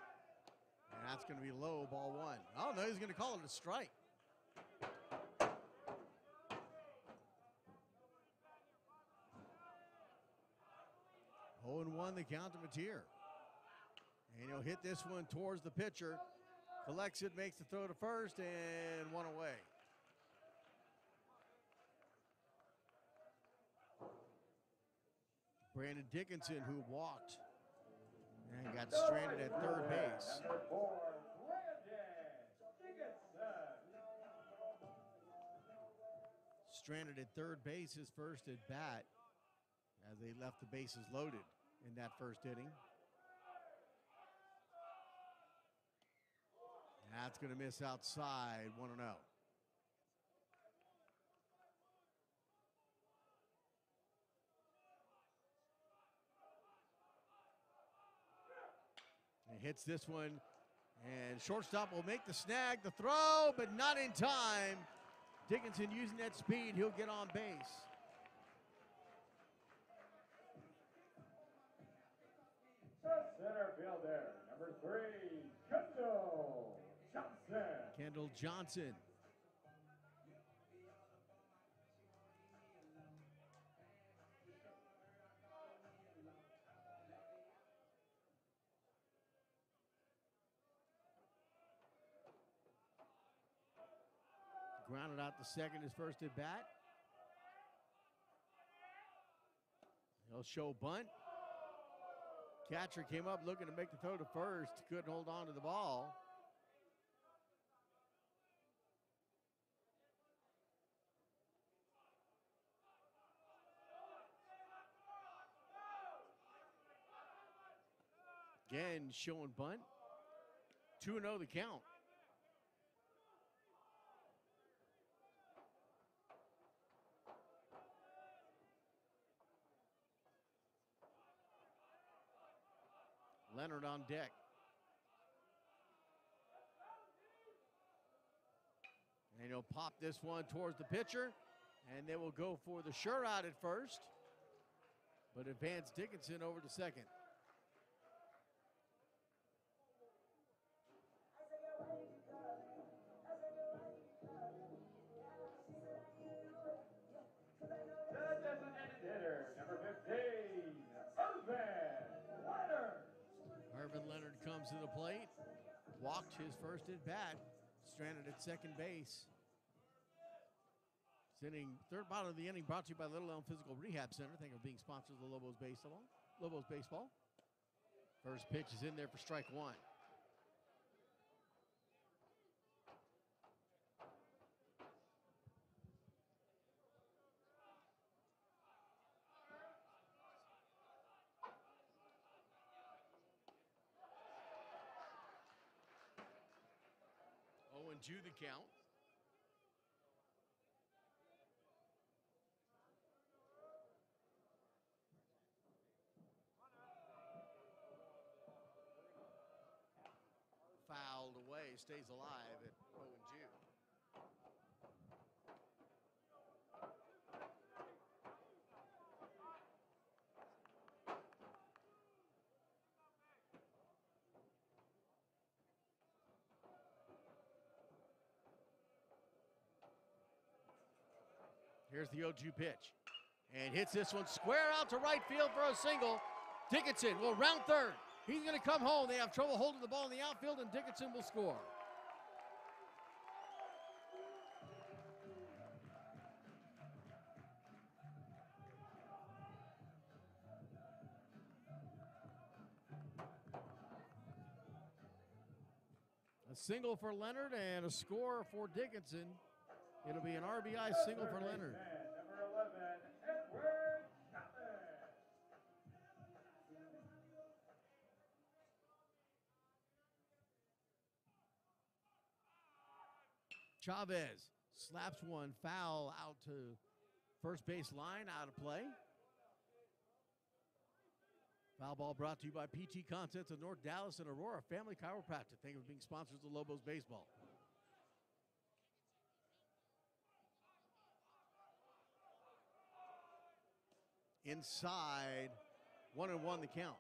And that's going to be low, ball 1. Oh, no, he's going to call it a strike. Oh, and 1 the count to Mateer. And he'll hit this one towards the pitcher. Collects it, makes the throw to first, and 1 away. Brandon Dickinson, who walked and got stranded at third base. Stranded at third base his first at bat as they left the bases loaded in that first inning. That's going to miss outside, 1-0. And hits this one, and shortstop will make the snag, the throw, but not in time. Dickinson using that speed, he'll get on base. Center fielder, number 3, Kendall Johnson. Kendall Johnson. Grounded out to second, his first at bat. He'll show bunt. Catcher came up looking to make the throw to first. Couldn't hold on to the ball. Again, showing bunt. 2-0 the count. Leonard on deck. And he'll pop this one towards the pitcher, and they will go for the sure out at first, but advance Dickinson over to second. The designated hitter, number 15, Irvin Leonard. Irvin Leonard comes to the plate, walked his first at bat, stranded at second base. This inning, third bottom of the inning, brought to you by Little Elm Physical Rehab Center. Thank you for being sponsors of the Lobos Baseball. First pitch is in there for strike 1. Oh, and 2 the count. Fouled away, stays alive at 0-2. Here's the 0-2 pitch. And hits this one square out to right field for a single. Dickinson will round third. He's going to come home. They have trouble holding the ball in the outfield, and Dickinson will score. A single for Leonard and a score for Dickinson. It'll be an RBI single for Leonard. Number 11, Edward Chavez slaps one foul out to first base line, out of play. Foul ball brought to you by PT Concepts of North Dallas and Aurora Family Chiropractic. Thank you for being sponsors of Lobos Baseball. Inside, 1-1 the count.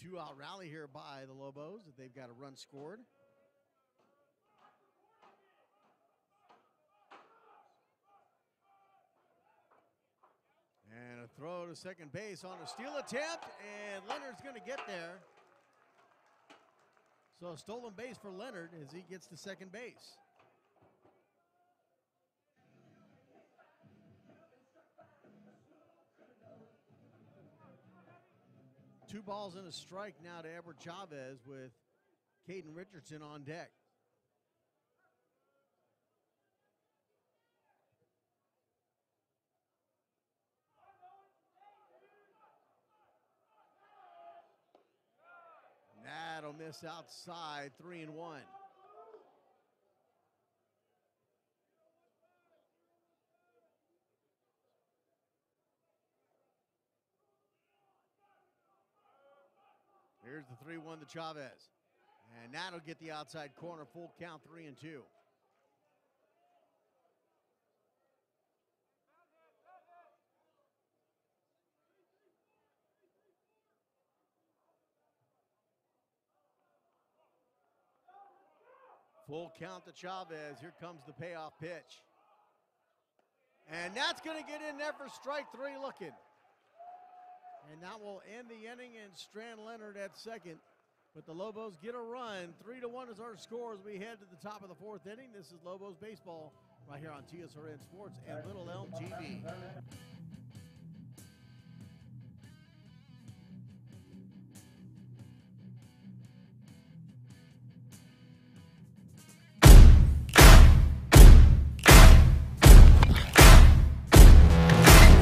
Two-out rally here by the Lobos. They've got a run scored. And a throw to second base on a steal attempt, and Leonard's going to get there. So a stolen base for Leonard as he gets to second base. Two balls and a strike now to Edward Chavez with Caden Richardson on deck. That'll miss outside, 3-1. Here's the 3-1 to Chavez. And that'll get the outside corner, full count, 3-2. Full count to Chavez. Here comes the payoff pitch. And that's going to get in there for strike three looking. And that will end the inning and strand Leonard at second. But the Lobos get a run. 3-1 is our score as we head to the top of the fourth inning. This is Lobos Baseball right here on TSRN Sports and Little Elm TV.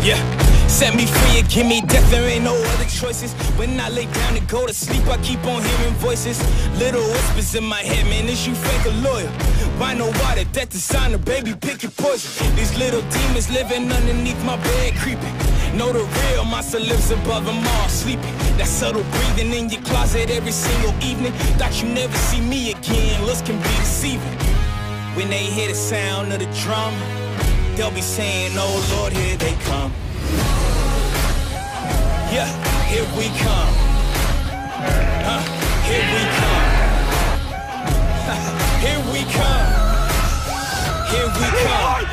Yeah, set me free and give me death, there ain't no other choices. When I lay down to go to sleep, I keep on hearing voices. Little whispers in my head, man, is you fake a lawyer? Why no water, death designer, baby, pick your poison. These little demons living underneath my bed, creeping. Know the real monster lives above them all, sleeping. That subtle breathing in your closet every single evening. Thought you never see me again, looks can be deceiving. When they hear the sound of the drum, they'll be saying, oh Lord, here they come. Yeah, here we come. Here we come. Here we come. Here we come.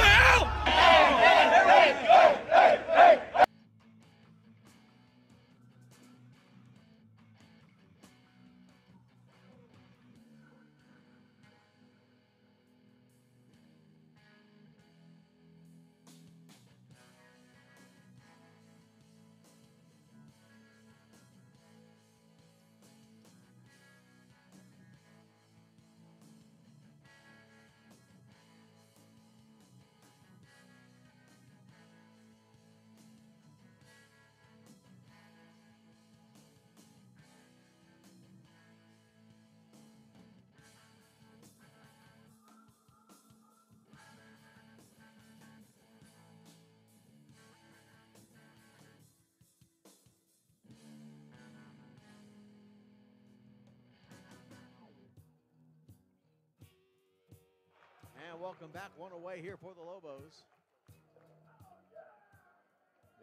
And welcome back, one away here for the Lobos.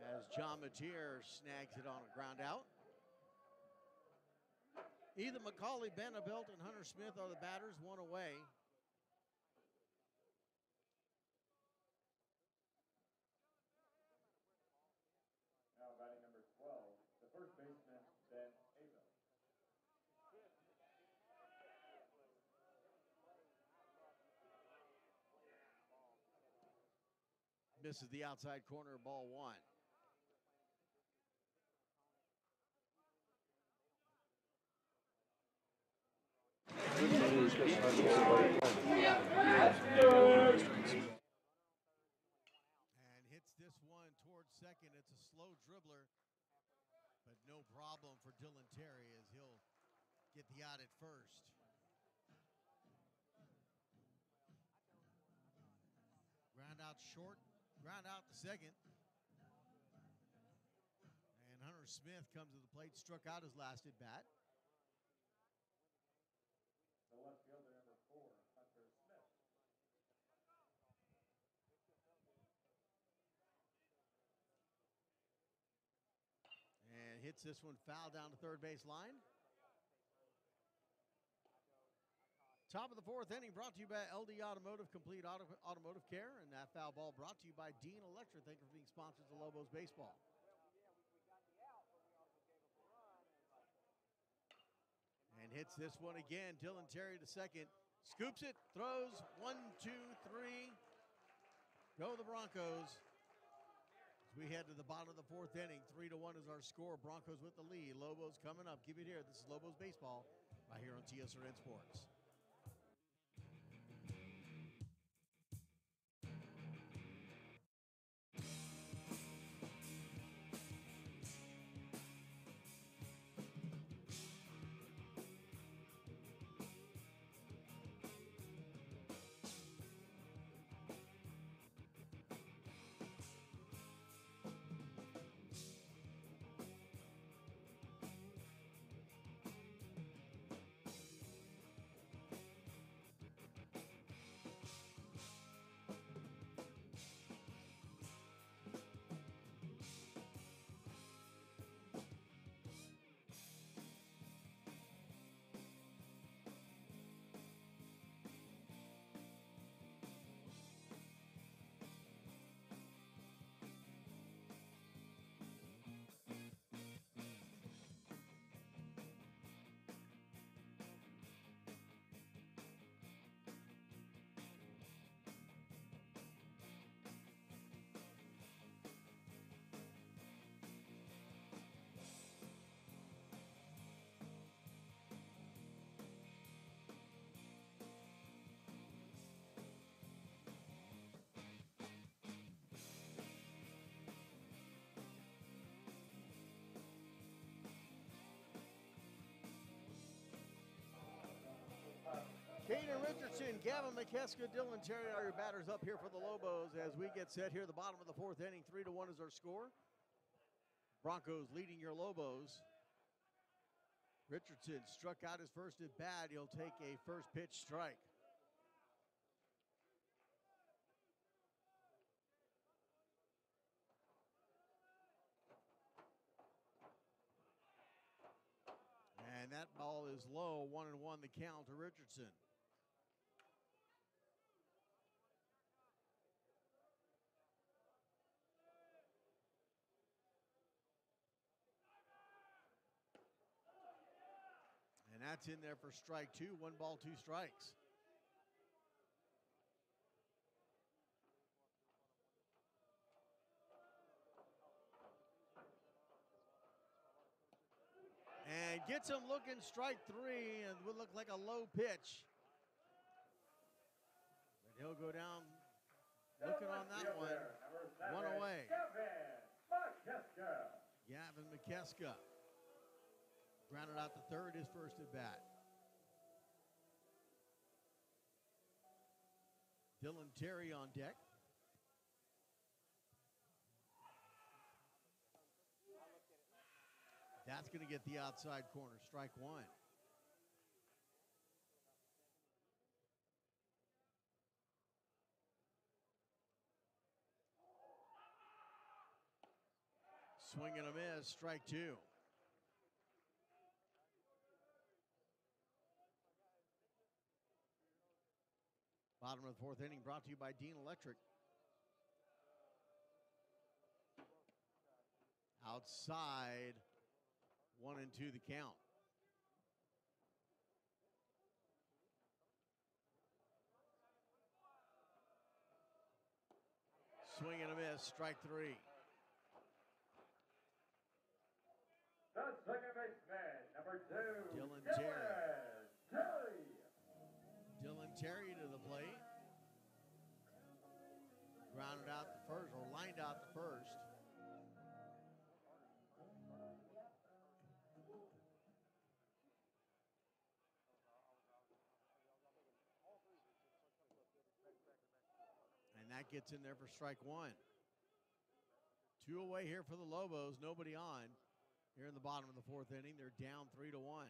As John Mateer snags it on a ground out. Ethan McCauley, Vanderbilt, and Hunter Smith are the batters, one away. Misses the outside corner, ball one. And hits this one towards second. It's a slow dribbler, but no problem for Dylan Terry as he'll get the out at first. Ground out short, ground out the second. And Hunter Smith comes to the plate, struck out his last at bat. The left fielder, number 4, Hunter Smith. And hits this one foul down the third base line. Top of the fourth inning brought to you by LD Automotive, complete automotive care. And that foul ball brought to you by Dean Electric. Thank you for being sponsors of Lobos Baseball. And hits this one again. Dylan Terry to second. Scoops it, throws, 1, 2, 3. Go the Broncos. As we head to the bottom of the fourth inning, 3-1 is our score. Broncos with the lead. Lobos coming up. Keep it here. This is Lobos Baseball right here on TSRN Sports. Caden Richardson, Gavin McKeska, Dylan Terry are your batters up here for the Lobos as we get set here. The bottom of the fourth inning, 3-1 is our score. Broncos leading your Lobos. Richardson struck out his first at bat. He'll take a first pitch strike. And that ball is low, 1-1 the count to Richardson. And that's in there for strike two. 1 ball, 2 strikes. And gets him looking, strike 3, and would look like a low pitch. But he'll go down looking on that one. 1 away. Gavin McKeska. Grounded out the third, his first at bat. Dylan Terry on deck. That's going to get the outside corner, strike 1. Swing and a miss, strike 2. Bottom of the fourth inning brought to you by Dean Electric. Outside, 1-2 the count. Swing and a miss, strike 3. The second baseman, number 2, Dylan Terry. Dylan Terry to the plate. Grounded out the first, or lined out the first. And that gets in there for strike 1. 2 away here for the Lobos, nobody on. Here in the bottom of the 4th inning, they're down 3-1.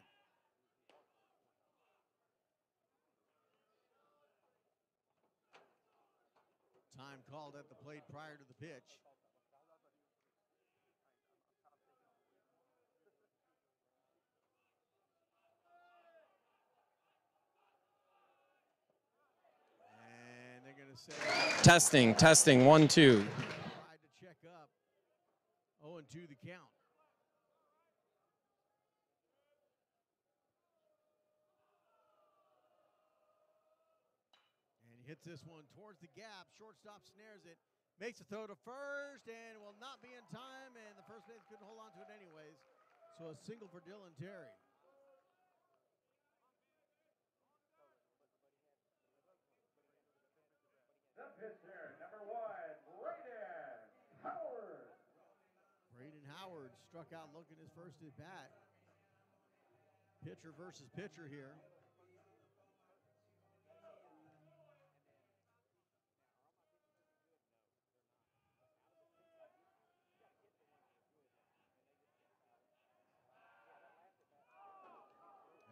Time called at the plate prior to the pitch. And they're going to say... Testing, 1, 2. Tried to check up. 0-2 the count. And he hits this one towards the gap. Shortstop snares it. Makes a throw to first and will not be in time. And the first base couldn't hold on to it anyways. So a single for Dylan Terry. The pitcher, number 1, Braden Howard. Braden Howard struck out looking his first at bat. Pitcher versus pitcher here.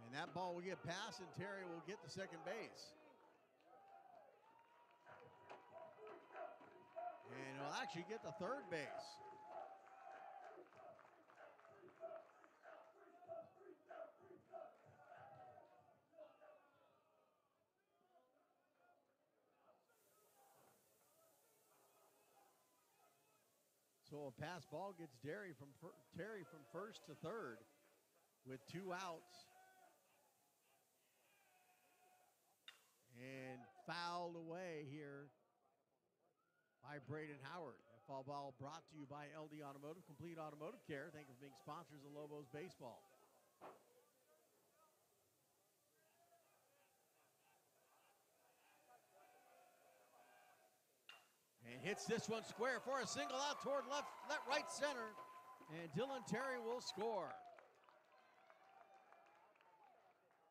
And that ball will get past, and Terry will get to second base. And he'll actually get to third base. So a pass ball gets Terry from first to third with 2 outs. And fouled away here by Braden Howard. That foul ball brought to you by LD Automotive, Complete Automotive Care. Thank you for being sponsors of Lobos Baseball. And hits this one square for a single out toward right center. And Dylan Terry will score.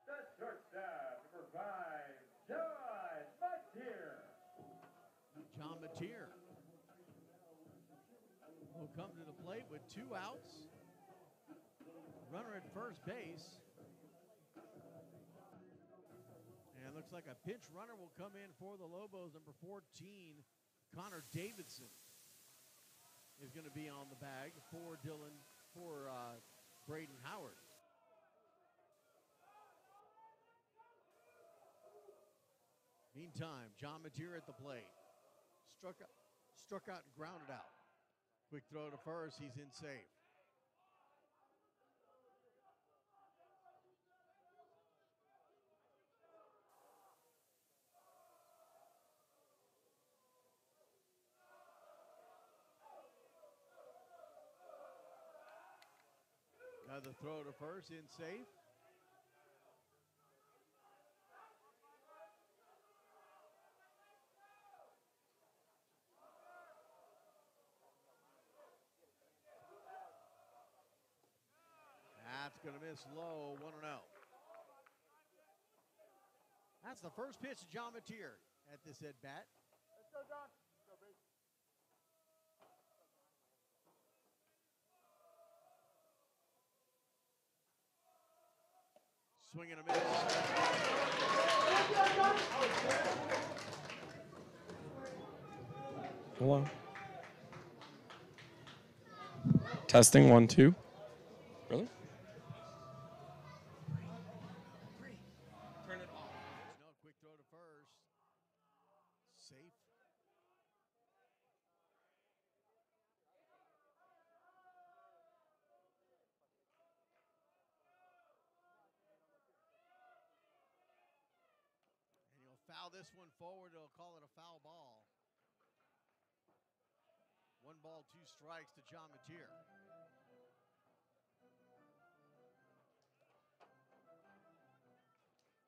The shortstop, number 5, John Mateer. John Mateer will come to the plate with 2 outs. Runner at first base. And it looks like a pinch runner will come in for the Lobos. Number 14, Connor Davidson, is going to be on the bag for Braden Howard. Meantime, John Mateer at the plate. Struck out and grounded out. Quick throw to first, he's in safe. Another throw to first, in safe. That's going to miss low, 1-0. That's the first pitch to John Mateer at this at-bat. Let's go, John. Let's go, baby. Swing and a miss. Hold on. Testing, 1, 2. Really? Turn it off. No, quick throw to first. Safe. And he'll foul this one forward. He'll call it a foul ball. 1 ball, 2 strikes to John Mateer.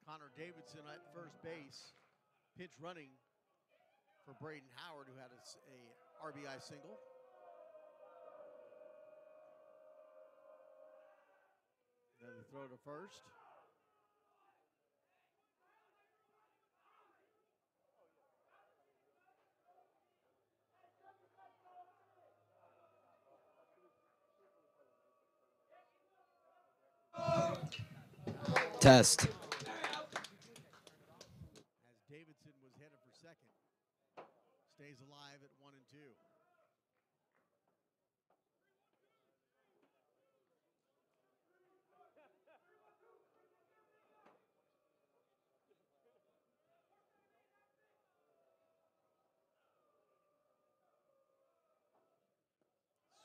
Connor Davidson at first base. Pitch running for Braden Howard, who had a RBI single. Another throw to first. Test. As Davidson was headed for second. Stays alive at 1 and 2.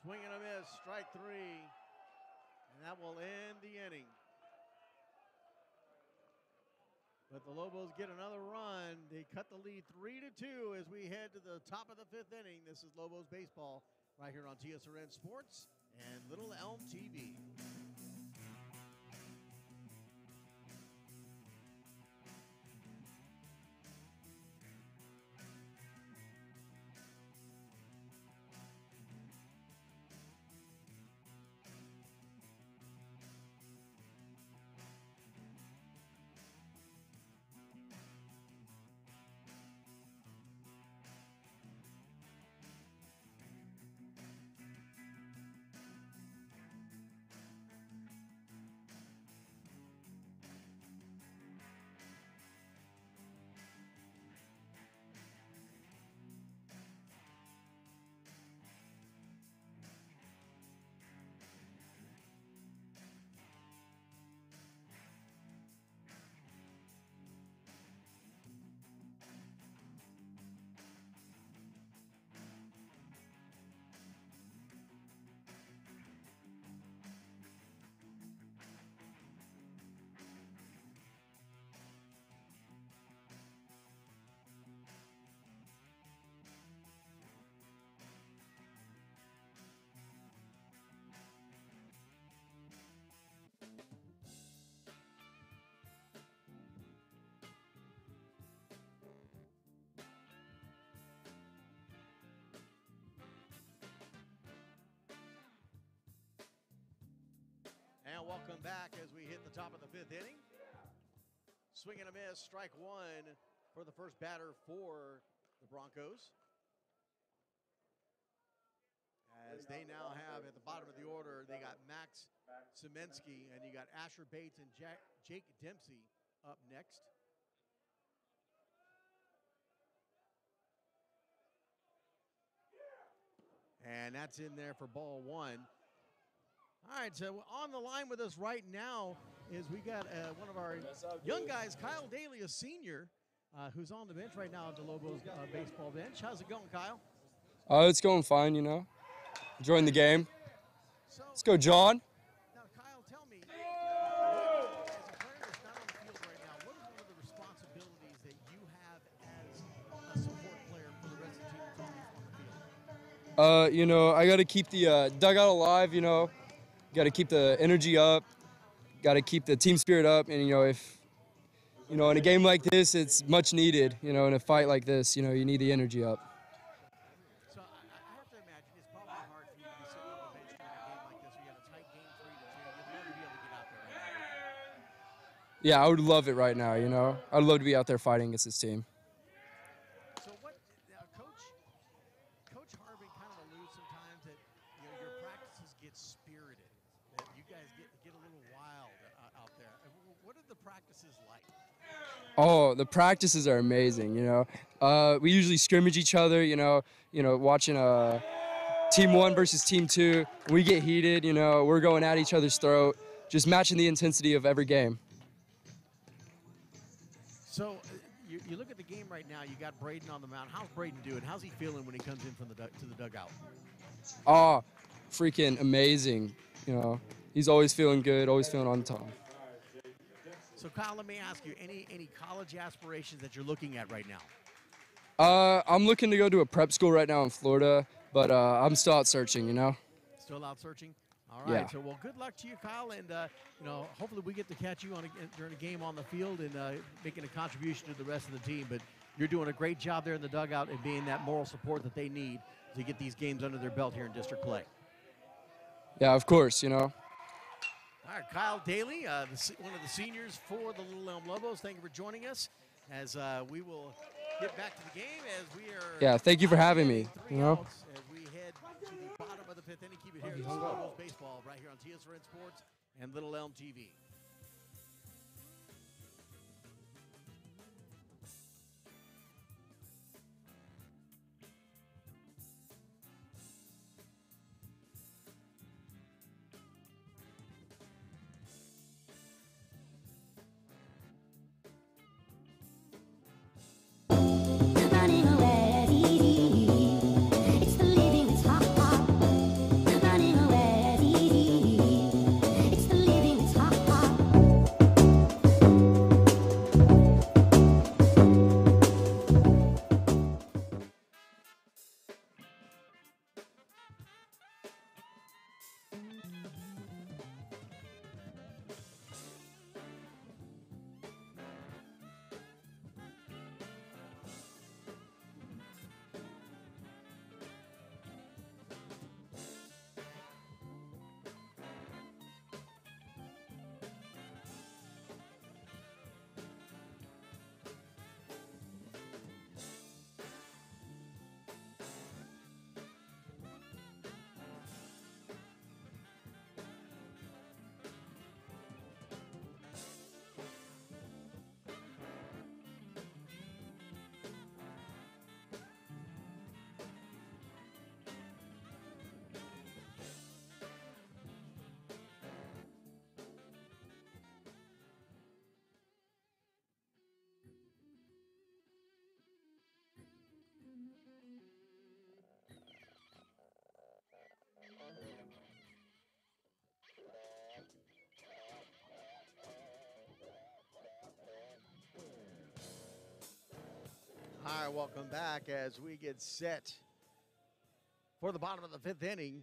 Swing and a miss, strike 3. And that will end the inning. But the Lobos get another run. They cut the lead 3-2 as we head to the top of the 5th inning. This is Lobos baseball right here on TSRN Sports and Little Elm TV. And welcome back as we hit the top of the 5th inning. Swing and a miss, strike 1 for the first batter for the Broncos. As they now have at the bottom of the order, they got Max Semensky, and you got Asher Bates and Jake Dempsey up next. And that's in there for ball 1. All right, so on the line with us right now is we got one of our young guys, Kyle Daly, a senior, who's on the bench right now at the Lobos baseball bench. How's it going, Kyle? It's going fine, you know. Enjoying the game. Let's go, John. Now, Kyle, tell me, as a player that's not on the field right now, what is one of the responsibilities that you have as a support player for the rest of the team that's on the field? You know, I got to keep the dugout alive, you know. Got to keep the energy up, got to keep the team spirit up, and if in a game like this, it's much needed. In a fight like this, you need the energy up. So I have to imagine it's probably hard for you to be sitting on the bench during a game like this. We had a tight game, 3-2. You'd love to be able to get out there right now. Yeah, I would love it right now. I'd love to be out there fighting against this team. So what? Now, Coach Harbin kind of alludes sometimes that your practices get spirited. You guys get a little wild out there. What are the practices like? Oh, the practices are amazing. We usually scrimmage each other. Watching team 1 versus team 2. When we get heated, we're going at each other's throat, just matching the intensity of every game. So you look at the game right now. You got Braden on the mound. How's Braden doing? How's he feeling when he comes in from to the dugout? Oh, freaking amazing. He's always feeling good, always feeling on top. So, Kyle, let me ask you, any college aspirations that you're looking at right now? I'm looking to go to a prep school right now in Florida. but I'm still out searching, you know. Still out searching? All right. Yeah. So, well, good luck to you, Kyle. And, you know, hopefully we get to catch you during a game on the field and making a contribution to the rest of the team. But you're doing a great job there in the dugout and being that moral support that they need to get these games under their belt here in district play. Yeah, of course, you know. All right, Kyle Daly, one of the seniors for the Little Elm Lobos. Thank you for joining us as we will get back to the game as we are. Yeah, thank you for having me. You know. As we head to the bottom of the fifth inning, keep it here. This is Lobos baseball right here on TSRN Sports and Little Elm TV. All right, welcome back as we get set for the bottom of the fifth inning.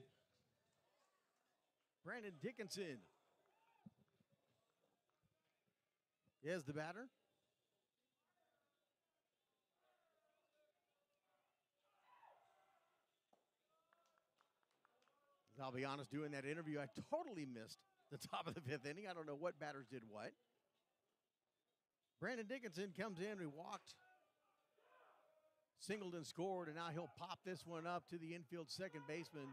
Brandon Dickinson is the batter. I'll be honest, doing that interview, I totally missed the top of the fifth inning. I don't know what batters did what. Brandon Dickinson comes in, we walked, singled and scored, and now he'll pop this one up to the infield second baseman.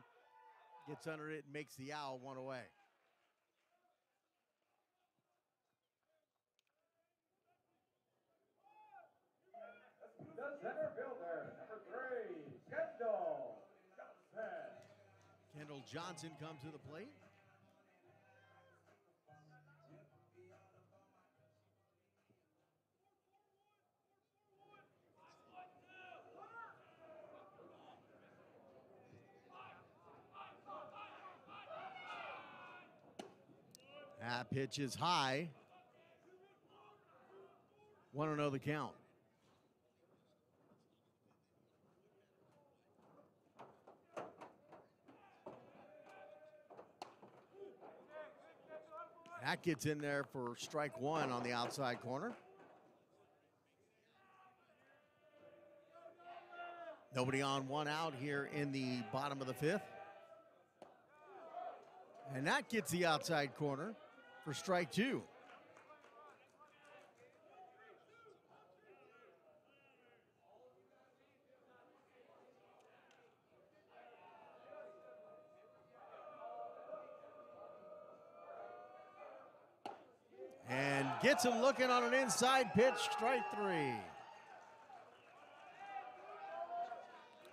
Gets under it and makes the Owl one away. The center fielder, number 3, Kendall Johnson. Kendall Johnson comes to the plate. That pitch is high. 1-0 the count. That gets in there for strike one on the outside corner. Nobody on, one out here in the bottom of the fifth. And that gets the outside corner for strike two. And gets him looking on an inside pitch, strike three.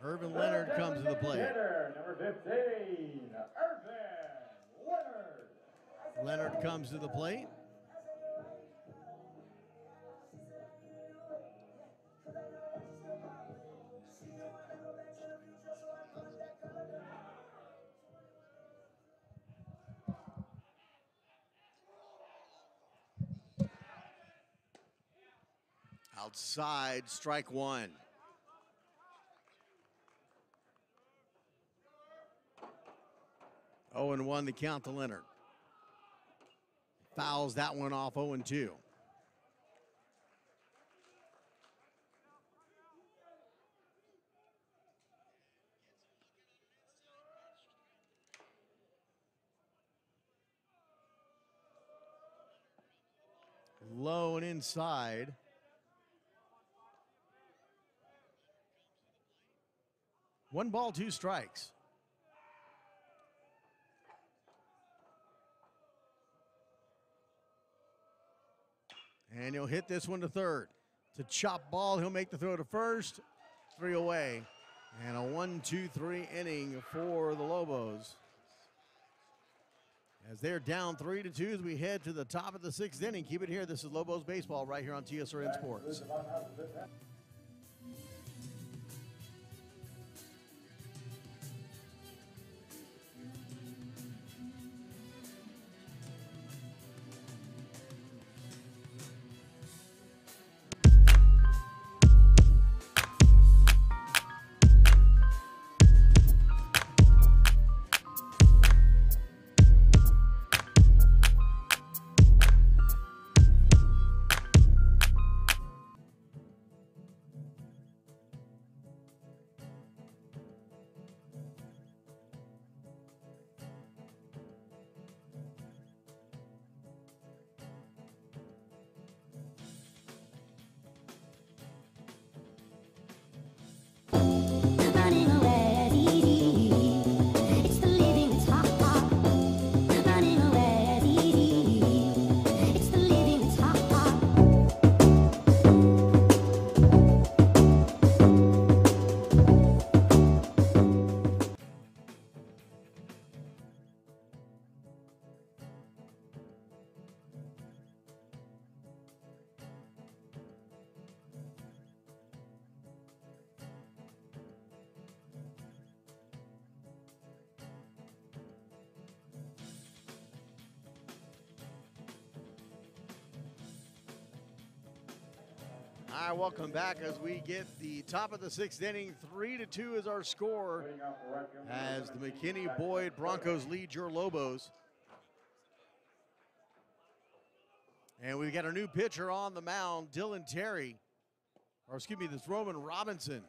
Irvin Leonard comes to the plate. Number 15, Irvin Leonard. Leonard comes to the plate. Outside, strike one. 0-1 the count to Leonard. Fouls that one off 0-2. Low and inside. One ball, two strikes. And he'll hit this one to third. To chop ball, he'll make the throw to first. 3 away. And a 1-2-3 inning for the Lobos. As they're down 3-2 as we head to the top of the 6th inning. Keep it here. This is Lobos Baseball right here on TSRN Sports. All right, welcome back as we get the top of the 6th inning. 3-2 is our score as the McKinney Boyd Broncos lead your Lobos. And we've got a new pitcher on the mound, Dylan Terry, or excuse me, this Roman Robinson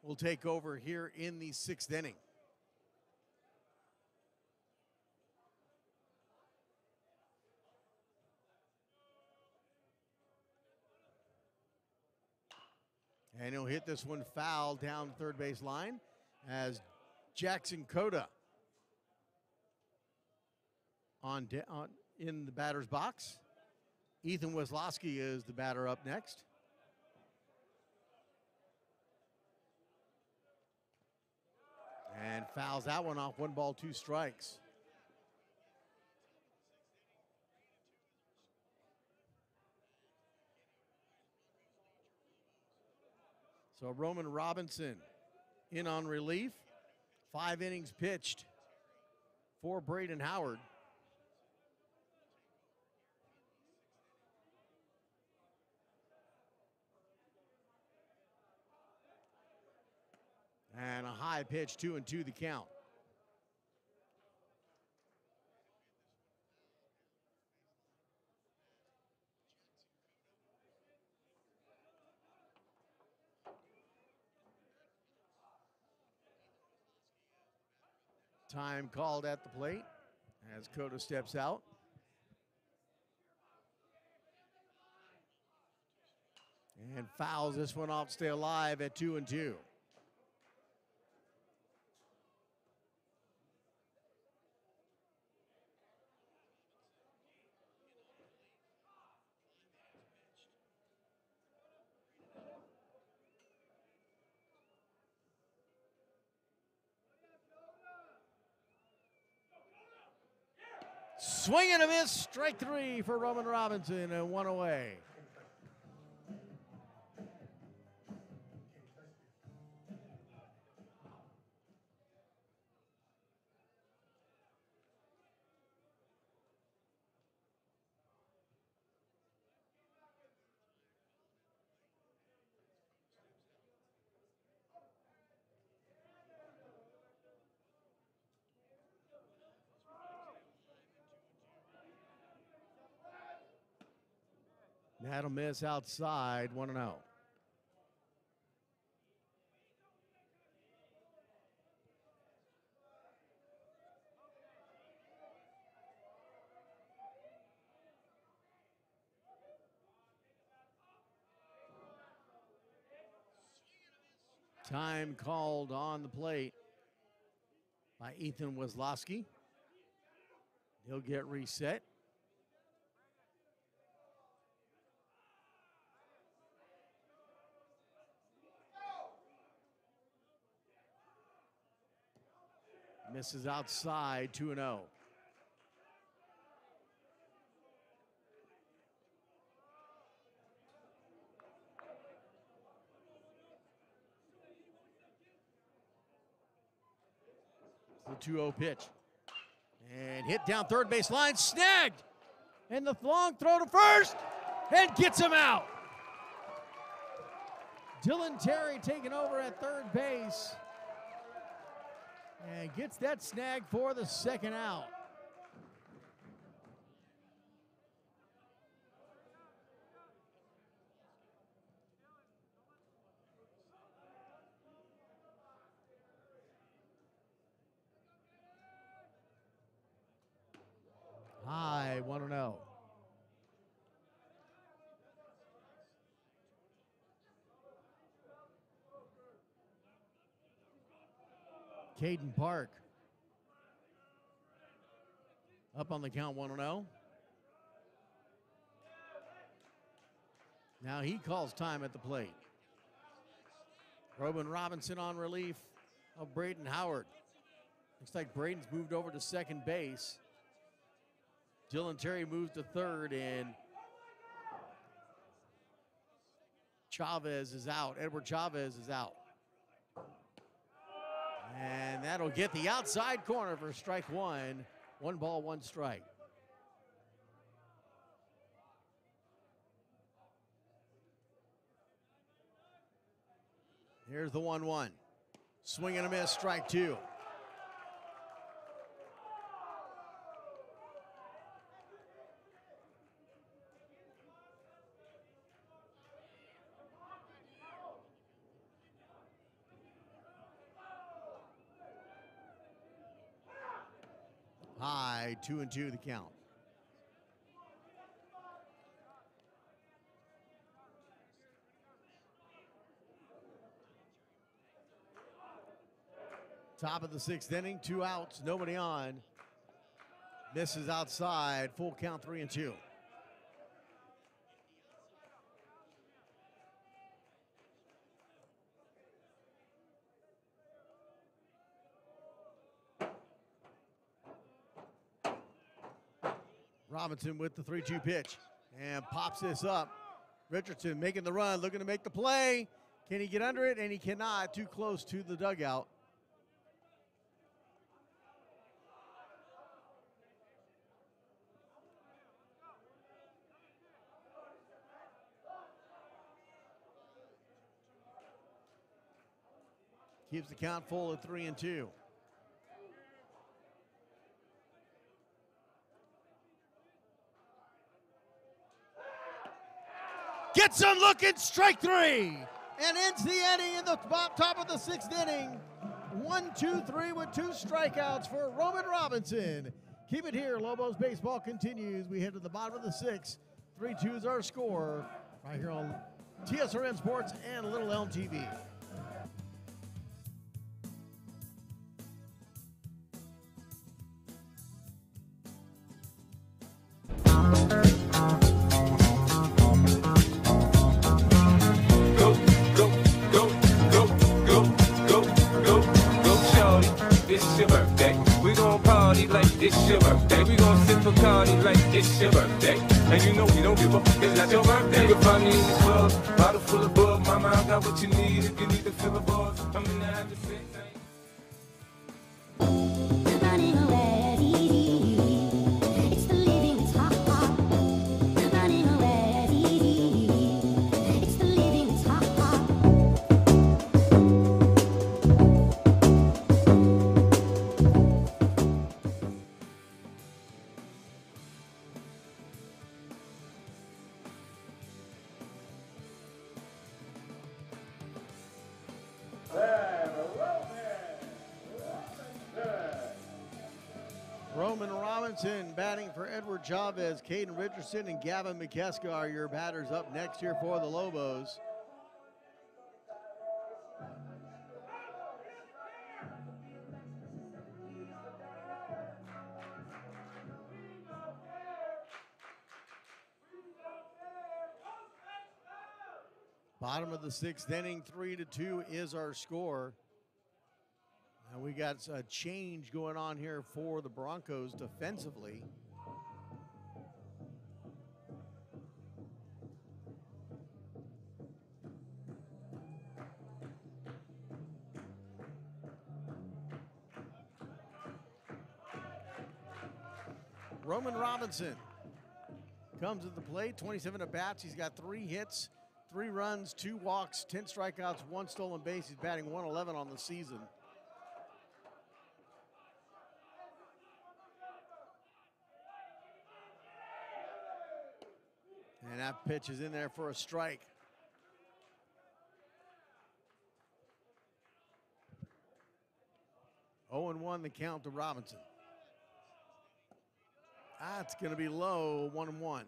will take over here in the 6th inning. And he'll hit this one foul down the third base line as Jackson Cota in the batter's box. Ethan Weslowski is the batter up next. And fouls that one off. 1 ball, 2 strikes. So Roman Robinson in on relief. 5 innings pitched for Braden Howard. And a high pitch, 2-2 the count. Time called at the plate as Cota steps out. And fouls this one off to stay alive at 2-2. Swing and a miss, strike 3 for Roman Robinson, and 1 away. That'll miss outside, 1-0. Time called on the plate by Ethan Weslowski. He'll get reset. Misses outside, 2-0. The 2-0 pitch. And hit down third base line, snagged. And the long throw to first, and gets him out. Dylan Terry taking over at third base. And gets that snag for the second out. High, 1-0. Caden Park up on the count, 1-0. Now he calls time at the plate. Robin Robinson on relief of Braden Howard. Looks like Braden's moved over to second base. Dylan Terry moves to third, and Chavez is out. Edward Chavez is out. And that'll get the outside corner for strike one. 1 ball, 1 strike. Here's the 1-1. Swing and a miss, strike 2. High, 2-2 the count. Top of the 6th inning, 2 outs, nobody on. Misses outside, full count, 3-2. Robinson with the 3-2 pitch and pops this up. Richardson making the run, looking to make the play. Can he get under it? And he cannot, too close to the dugout. Keeps the count full at 3-2. Gets him looking, strike 3. And ends the inning in the top of the 6th inning. 1-2-3 with 2 strikeouts for Roman Robinson. Keep it here. Lobos baseball continues. We head to the bottom of the 6th. 3-2 is our score right here on TSRN Sports and Little Elm TV. It's your birthday. We gon' party like it's your birthday. We gon' sip Bacardi like it's your birthday. And you know we don't give up, it's not your birthday. You can find me in the club, bottle full of bug. Mama, I got what you need if you need to fill a buzz. I'm in the habit of saying. Roman Robinson batting for Edward Chavez. Caden Richardson and Gavin McKeska are your batters up next here for the Lobos. Bottom of the 6th inning, 3-2 is our score. And we got a change going on here for the Broncos defensively. Roman Robinson comes to the plate, 27 at bats. He's got 3 hits, 3 runs, 2 walks, 10 strikeouts, 1 stolen base. He's batting 111 on the season. And that pitch is in there for a strike. Oh and 1 the count to Robinson. That's going to be low, 1-1.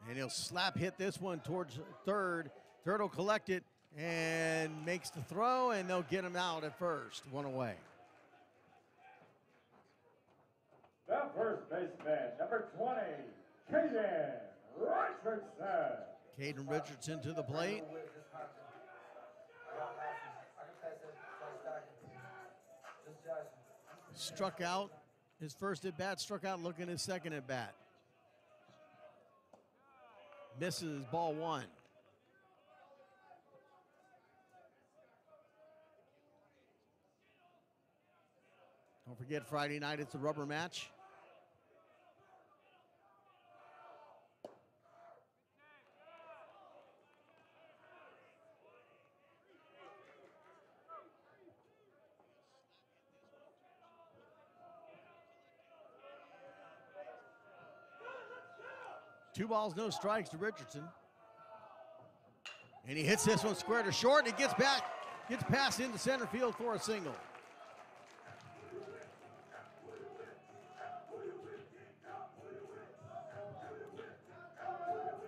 And he'll slap hit this one towards third. Third will collect it and makes the throw, and they'll get him out at first. 1 away. The first baseman, number 20, Caden Richardson. Caden Richardson to the plate. Struck out his first at bat, struck out looking his second at bat. Misses, ball 1. Don't forget Friday night, it's a rubber match. Two balls, no strikes to Richardson. And he hits this one square to short, and he gets back, gets past into center field for a single.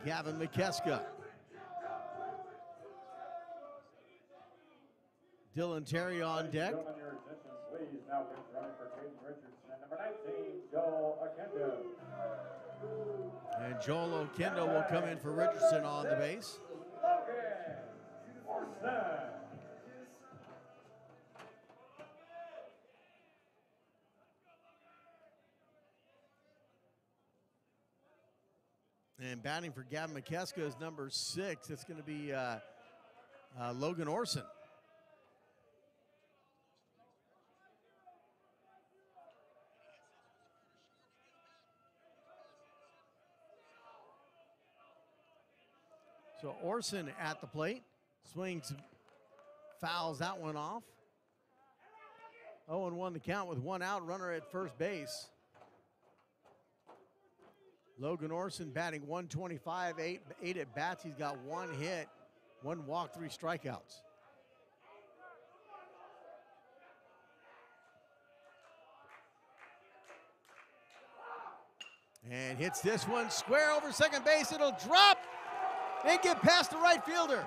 Gavin McKeska. Dylan Terry on deck. Gentlemen, your attention, please. Now gets running for Caden Richardson and number 19, Joel Akendo. And Joel Okendo will come in for Richardson on the base. And batting for Gavin McKeska is number 6. It's going to be Logan Orson. So Orson at the plate, swings, fouls that one off. 0-1 the count with 1 out, runner at first base. Logan Orson batting 125, 8 at bats. He's got 1 hit, 1 walk, 3 strikeouts. And hits this one square over second base. It'll drop and get past the right fielder.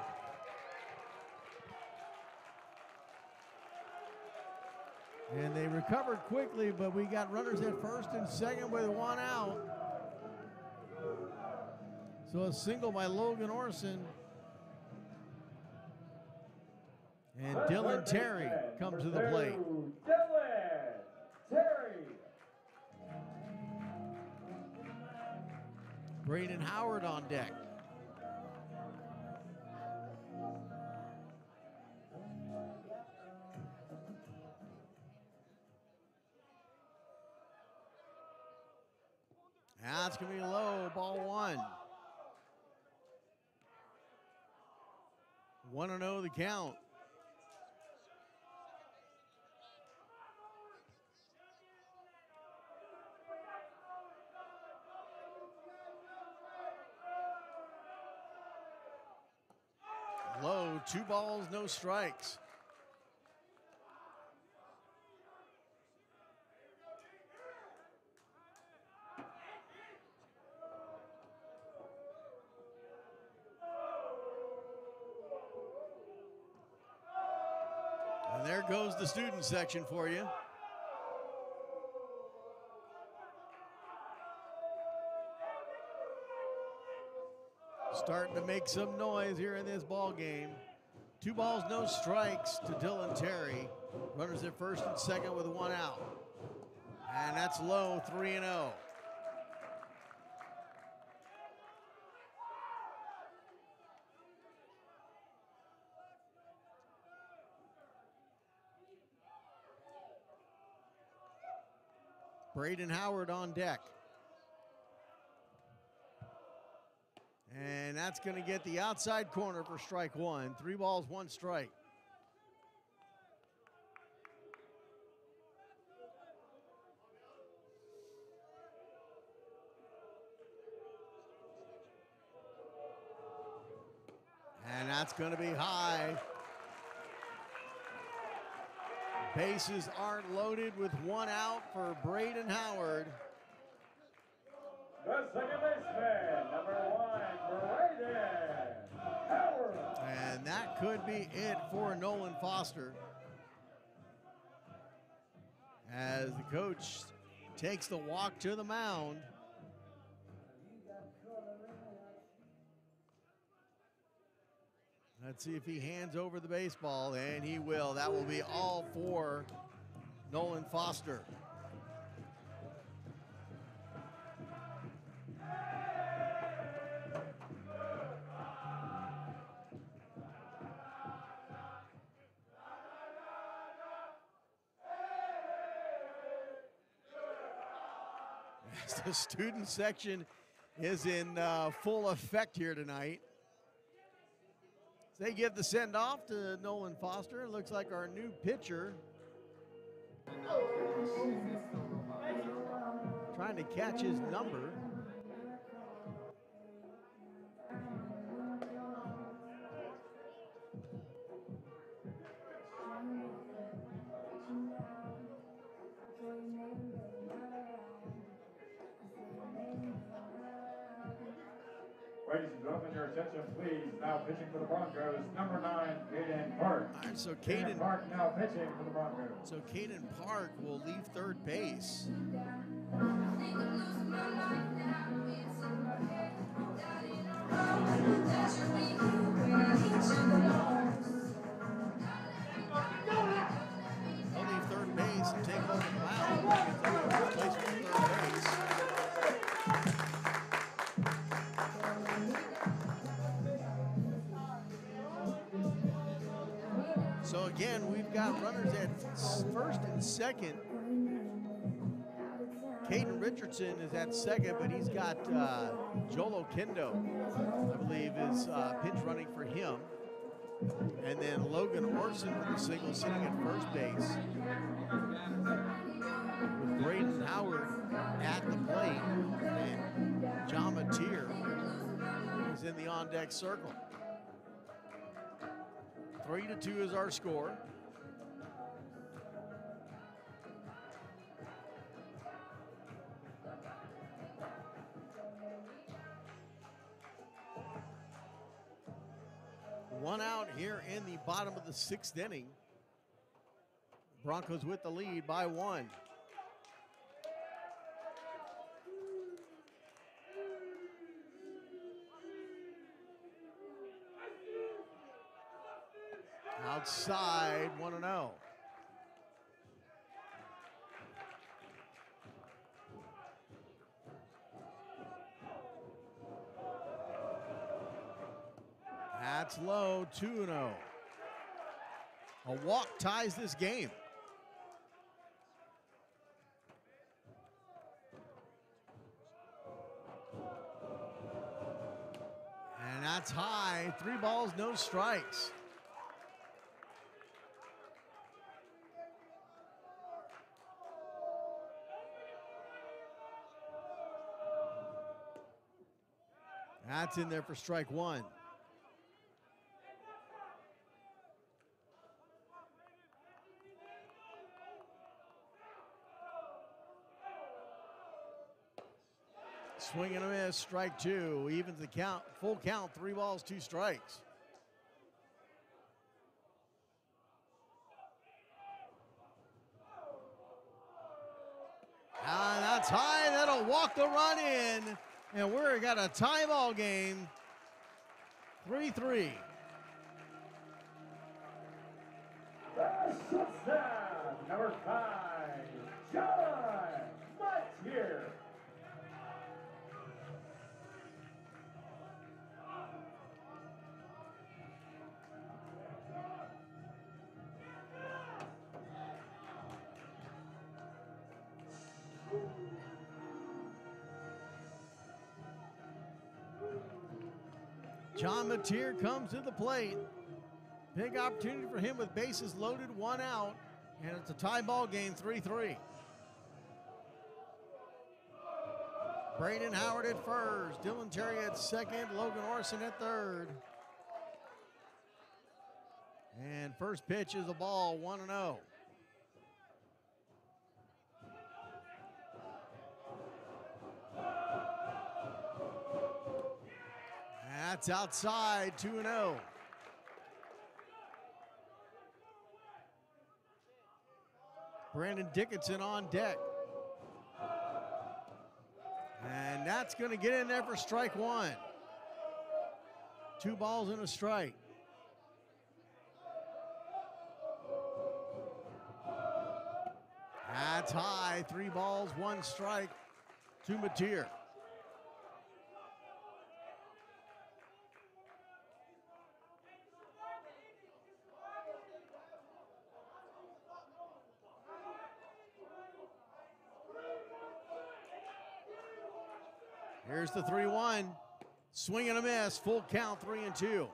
And they recovered quickly, but we got runners at first and second with 1 out. So a single by Logan Orson. And Dylan Terry comes to the plate. Dylan Terry. Braden Howard on deck. That's going to be low, ball 1. 1-0 the count. So 2 balls, no strikes. And there goes the student section for you. Starting to make some noise here in this ball game. 2 balls, no strikes to Dylan Terry. Runners at first and second with 1 out. And that's low, 3-0. Braden Howard on deck. And that's going to get the outside corner for strike 1. 3 balls, 1 strike. And that's going to be high. Bases aren't loaded with 1 out for Braden Howard. The second baseman, number 1, Braden Howard. And that could be it for Nolan Foster. As the coach takes the walk to the mound. Let's see if he hands over the baseball, and he will. That will be all for Nolan Foster. The student section is in full effect here tonight. They give the send-off to Nolan Foster. It looks like our new pitcher trying to catch his number. Ladies and gentlemen, your attention, please. Now pitching for the Broncos, number 9, Caden Park. All right, so Caden Park now pitching for the Broncos. So Caden Park will leave third base. He'll leave third base and take over the mound. Replacement at third base. So again, we've got runners at first and second. Caden Richardson is at second, but he's got Joel Okendo, I believe, is pinch running for him. And then Logan Orson with the single sitting at first base. With Braden Howard at the plate, and John Mateer is in the on-deck circle. 3-2 is our score. One out here in the bottom of the 6th inning. Broncos with the lead by 1. Outside, 1-0. That's low, 2-0. A walk ties this game. And that's high, 3 balls, no strikes. That's in there for strike 1. Swing and a miss, strike two. Evens the count, full count, 3 balls, 2 strikes. And that's high, that'll walk the run in. And we're got a tie ball game, 3-3. Number 5, John McKinney. John Mateer comes to the plate. Big opportunity for him with bases loaded, 1 out, and it's a tie ball game, 3-3. Braden Howard at first, Dylan Terry at second, Logan Orson at third. And first pitch is a ball, 1-0. That's outside, 2-0. Brandon Dickinson on deck. And that's going to get in there for strike one. 2 balls and a strike. That's high, 3 balls, 1 strike to Mateer. Here's the 3-1. Swing and a miss. Full count, 3-2.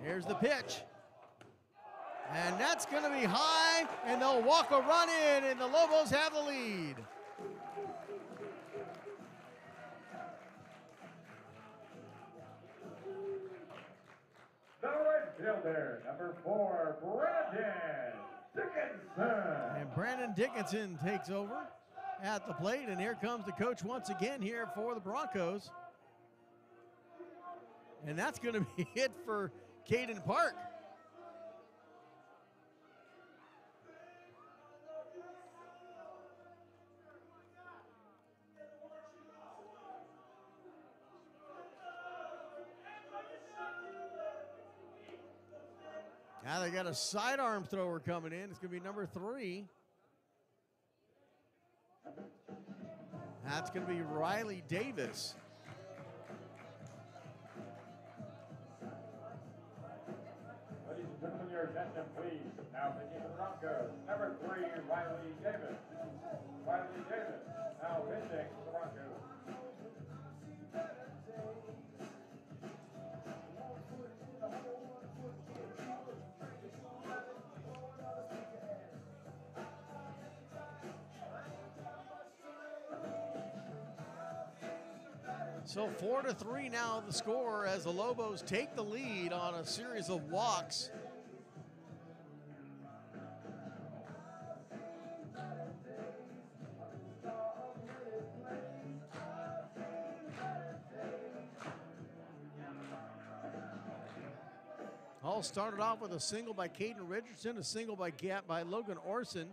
Here's the pitch. And that's going to be high, and they'll walk a run in, and the Lobos have the lead. The right fielder, number 4, Brandon Dickinson. And Brandon Dickinson takes over at the plate, and here comes the coach once again here for the Broncos. And that's going to be it for Caden Park. Now they got a sidearm thrower coming in. It's going to be number 3. That's going to be Riley Davis. Ladies and gentlemen, your attention, please. Now pitching for the Broncos, number 3, Riley Davis. Riley Davis, now pitching for the Broncos. So 4-3 now the score as the Lobos take the lead on a series of walks. All started off with a single by Caden Richardson, a single by Logan Orson.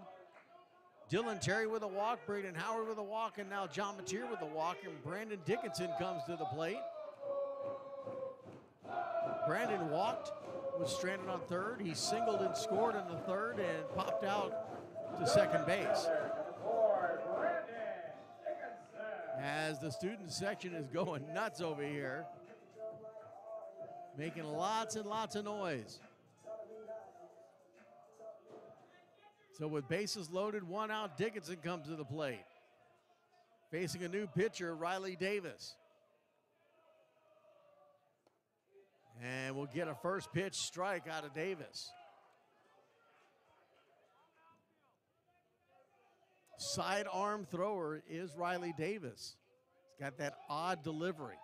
Dylan Terry with a walk, Braden Howard with a walk, and now John Mateer with a walk, and Brandon Dickinson comes to the plate. Brandon walked, was stranded on third. He singled and scored in the third and popped out to second base. As the student section is going nuts over here, making lots and lots of noise. So with bases loaded, 1 out, Dickinson comes to the plate. Facing a new pitcher, Riley Davis. And we'll get a first pitch strike out of Davis. Sidearm thrower is Riley Davis. He's got that odd delivery.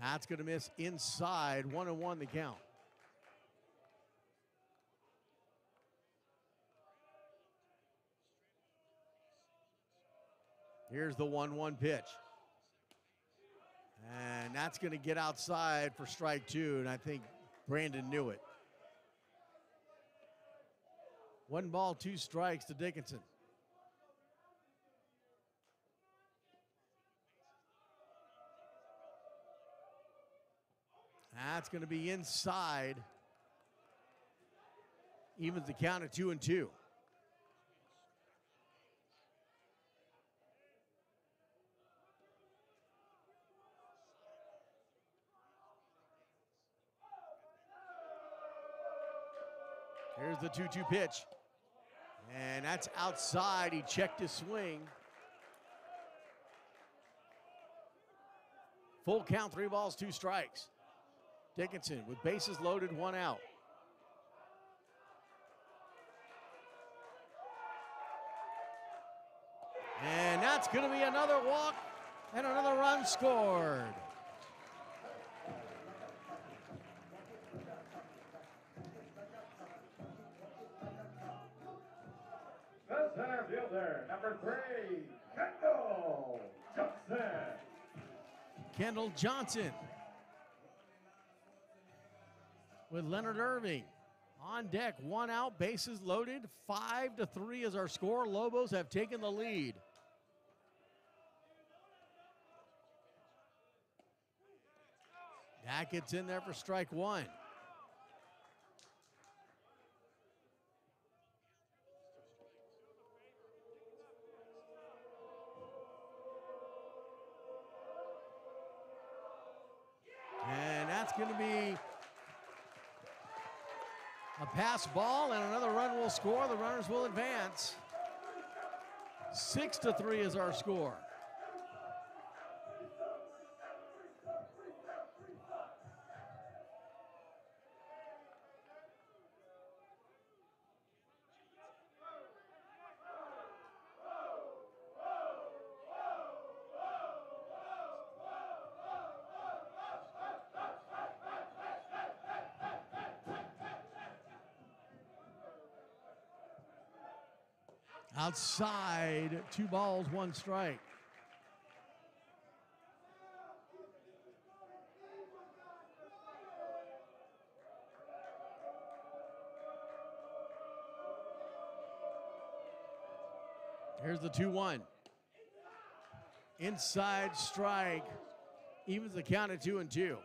That's going to miss inside. 1-1 the count. Here's the 1-1 pitch. And that's going to get outside for strike 2, and I think Brandon knew it. 1 ball, 2 strikes to Dickinson. That's going to be inside. Evens the count at 2-2. Here's the 2-2 pitch. And that's outside. He checked his swing. Full count, 3 balls, 2 strikes. Dickinson with bases loaded, 1 out. And that's going to be another walk and another run scored. The center fielder, number 3, Kendall Johnson. Kendall Johnson with Leonard Irving on deck, 1 out, bases loaded, 5-3 is our score. Lobos have taken the lead. That gets in there for strike 1. And that's going to be a pass ball, and another run will score. The runners will advance. 6-3 is our score. Outside, 2 balls, 1 strike. Here's the 2-1. Inside strike, evens the count at 2-2.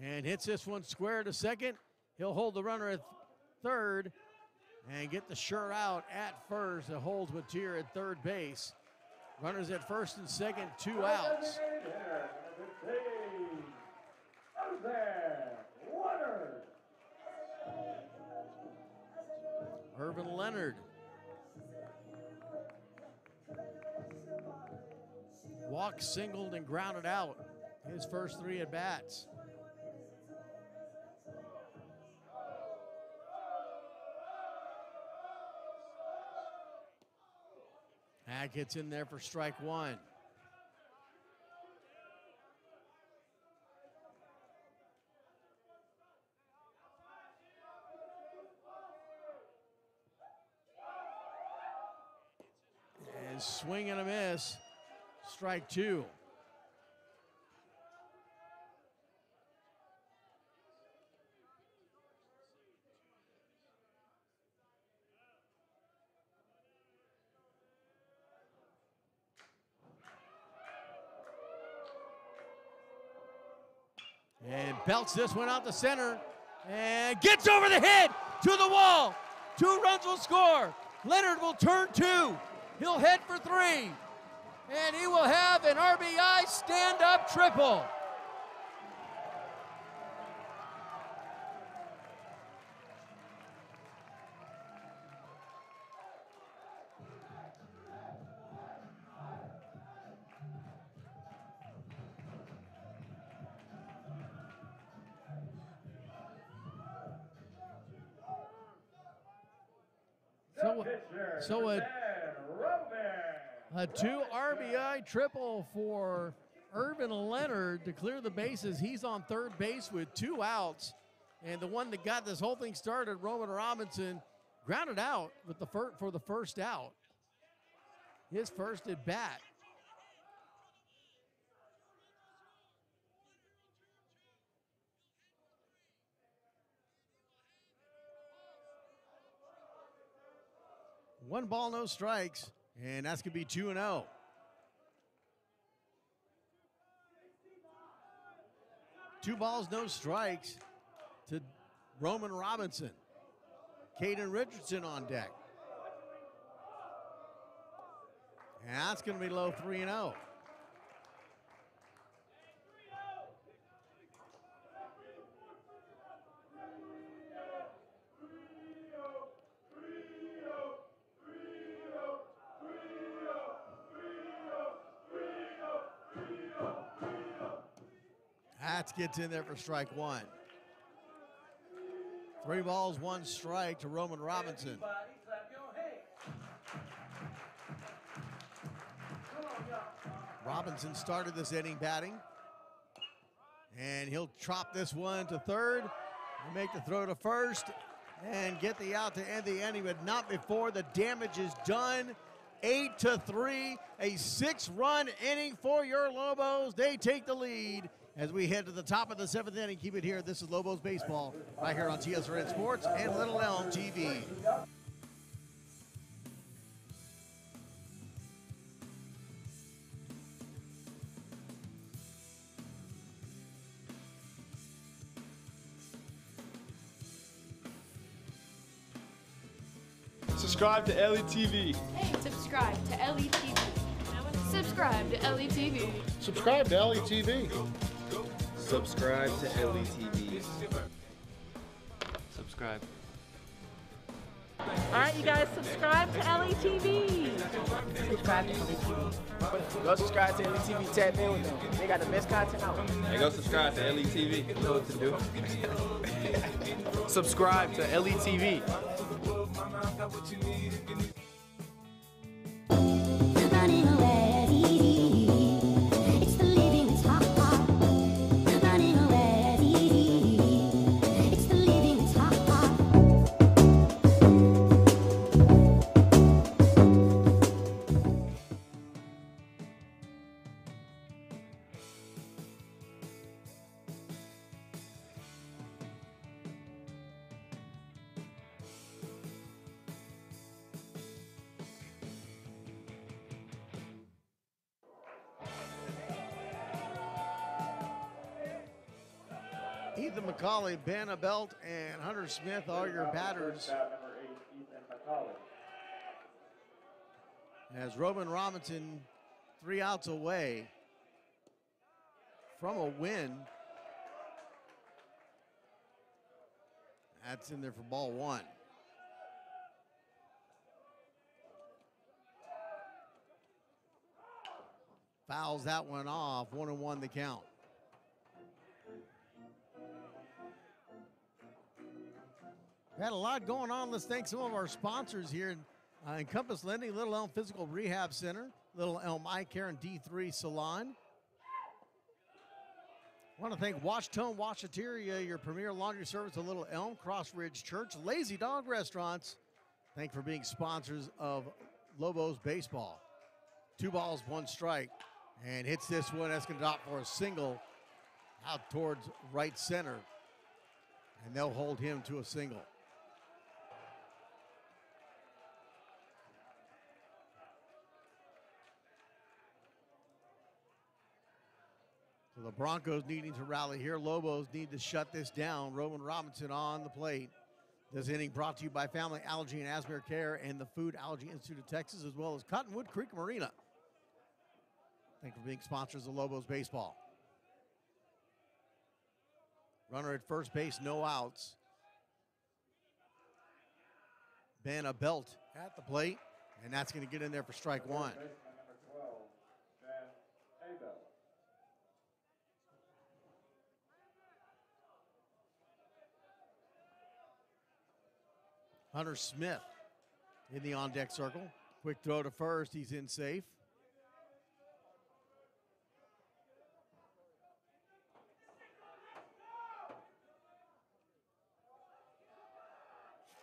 And hits this one square to second. He'll hold the runner at third and get the sure out at first. It holds Mutua at third base. Runners at first and second, 2 outs. Irvin Leonard. Walked, singled, and grounded out his first 3 at bats. That gets in there for strike 1. And swing and a miss. Strike 2. And belts this one out the center and gets over the head to the wall. 2 runs will score. Leonard will turn 2. He'll head for 3. And he will have an RBI stand-up triple. So a 2 RBI triple for Irvin Leonard to clear the bases. He's on third base with 2 outs. And the one that got this whole thing started, Roman Robinson, grounded out with for the first out. His first at bat. One ball, no strikes, and that's going to be 2-0. Two balls, no strikes to Roman Robinson. Caden Richardson on deck. And that's going to be low 3-0. That gets in there for strike 1. 3 balls, 1 strike to Roman Robinson. Robinson started this inning batting. And he'll chop this one to third and make the throw to first and get the out to end the inning, but not before the damage is done. 8-3, a 6-run inning for your Lobos. They take the lead as we head to the top of the 7th inning. Keep it here. This is Lobos Baseball right here on TSRN Sports and Little Elm TV. Subscribe to LETV. Hey, subscribe to LETV. Subscribe to LETV. Subscribe to LETV. Subscribe to LETV. Subscribe. All right, you guys, subscribe to LETV. Subscribe to LETV. Go subscribe to LETV. Tap in with them. They got the best content out. Hey, go subscribe to LETV. You know what to do. Subscribe to LETV. Running away, it's the living, it's hot, hot. Running away, it's the living, it's hot, hot. Ethan McCauley, Ben Abelt, and Hunter Smith are your batters. As Roman Robinson 3 outs away from a win. That's in there for ball 1. Fouls that one off, 1-1 the count. We had a lot going on. Let's thank some of our sponsors here in Encompass Lending, Little Elm Physical Rehab Center, Little Elm Eye Care, and D3 Salon. I want to thank Wash Tone Washateria, your premier laundry service at Little Elm, Cross Ridge Church, Lazy Dog Restaurants. Thank you for being sponsors of Lobos Baseball. 2 balls, 1 strike, and hits this one. That's going to drop for a single out towards right center, and they'll hold him to a single. So the Broncos needing to rally here. Lobos need to shut this down. Roman Robinson on the plate. This inning brought to you by Family Allergy and Asthma Care and the Food Allergy Institute of Texas, as well as Cottonwood Creek Marina. Thank you for being sponsors of Lobos Baseball. Runner at first base, no outs. Ben Abelt at the plate, and that's going to get in there for strike 1. Hunter Smith in the on-deck circle. Quick throw to first. He's in safe.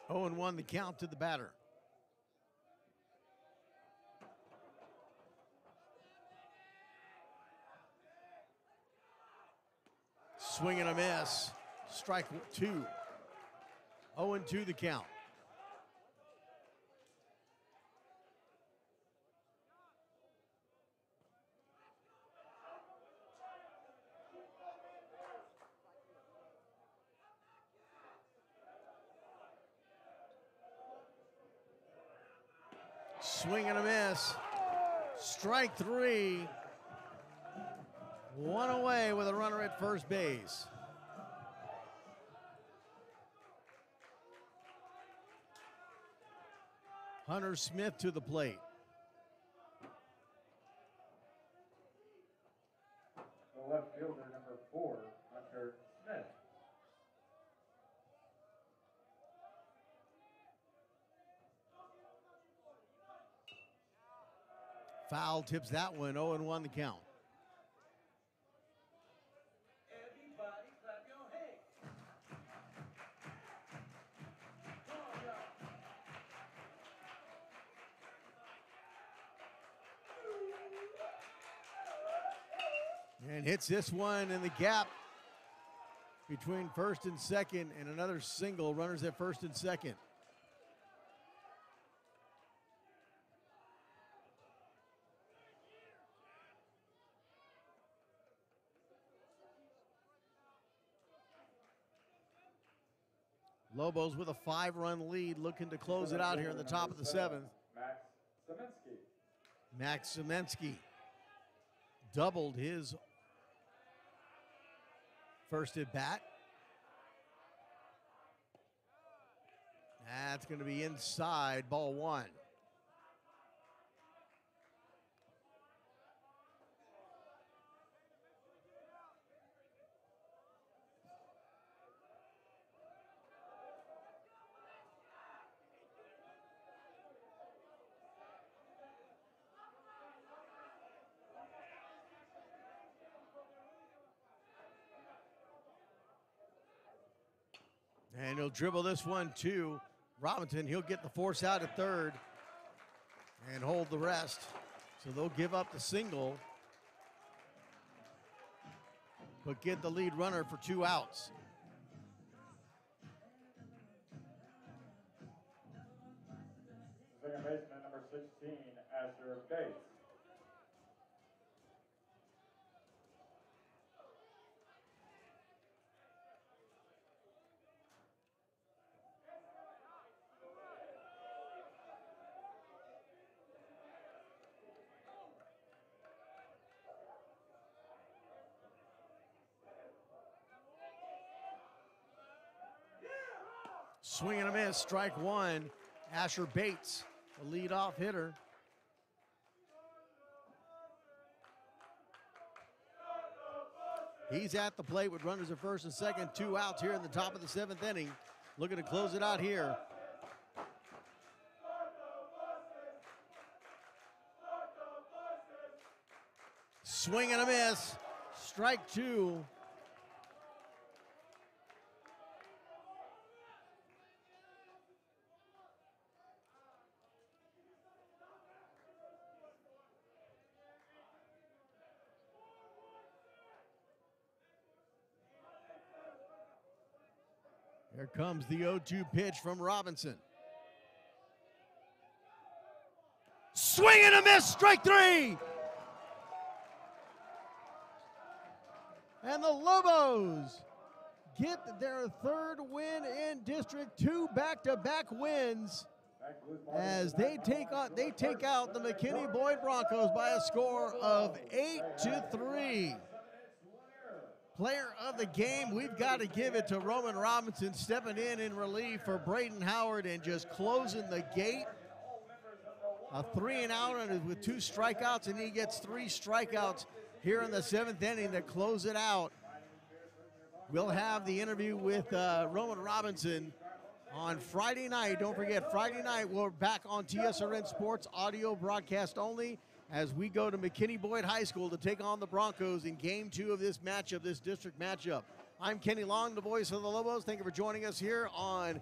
Oh, and 1 the count to the batter. Swing and a miss. Strike 2. 0-2 the count. Swing and a miss. Strike 3. 1 away with a runner at first base. Hunter Smith to the plate. The left fielder, number 4, Hunter Smith. Foul tips that one. 0-1 the count. And hits this one in the gap between first and second, and another single. Runners at first and second. Lobos with a 5-run lead, looking to close it out here in the top of the 7th. Max Semensky doubled his first at bat. That's going to be inside, ball 1. And he'll dribble this one to Robinson. He'll get the force out at third and hold the rest. So they'll give up the single, but get the lead runner for 2 outs. Second baseman, number 16, Asher Bates. Swing and a miss, strike 1. Asher Bates, the leadoff hitter. He's at the plate with runners at first and second, 2 outs here in the top of the 7th inning. Looking to close it out here. Swing and a miss, strike 2. Here comes the 0-2 pitch from Robinson. Swing and a miss, strike 3. And the Lobos get their 3rd win in District, 2 back-to-back wins as they take out the McKinney Boyd Broncos by a score of 8-3. Player of the game, we've got to give it to Roman Robinson, stepping in relief for Braden Howard and just closing the gate. A 3-and-out and with 2 strikeouts, and he gets 3 strikeouts here in the 7th inning to close it out. We'll have the interview with Roman Robinson on Friday night. Don't forget, Friday night, we're back on TSRN Sports, audio broadcast only, as we go to McKinney Boyd High School to take on the Broncos in Game 2 of this matchup, this district matchup. I'm Kenny Long, the voice of the Lobos. Thank you for joining us here on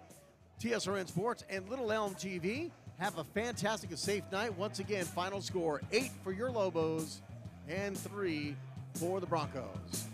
TSRN Sports and Little Elm TV. Have a fantastic and safe night. Once again, final score 8 for your Lobos and 3 for the Broncos.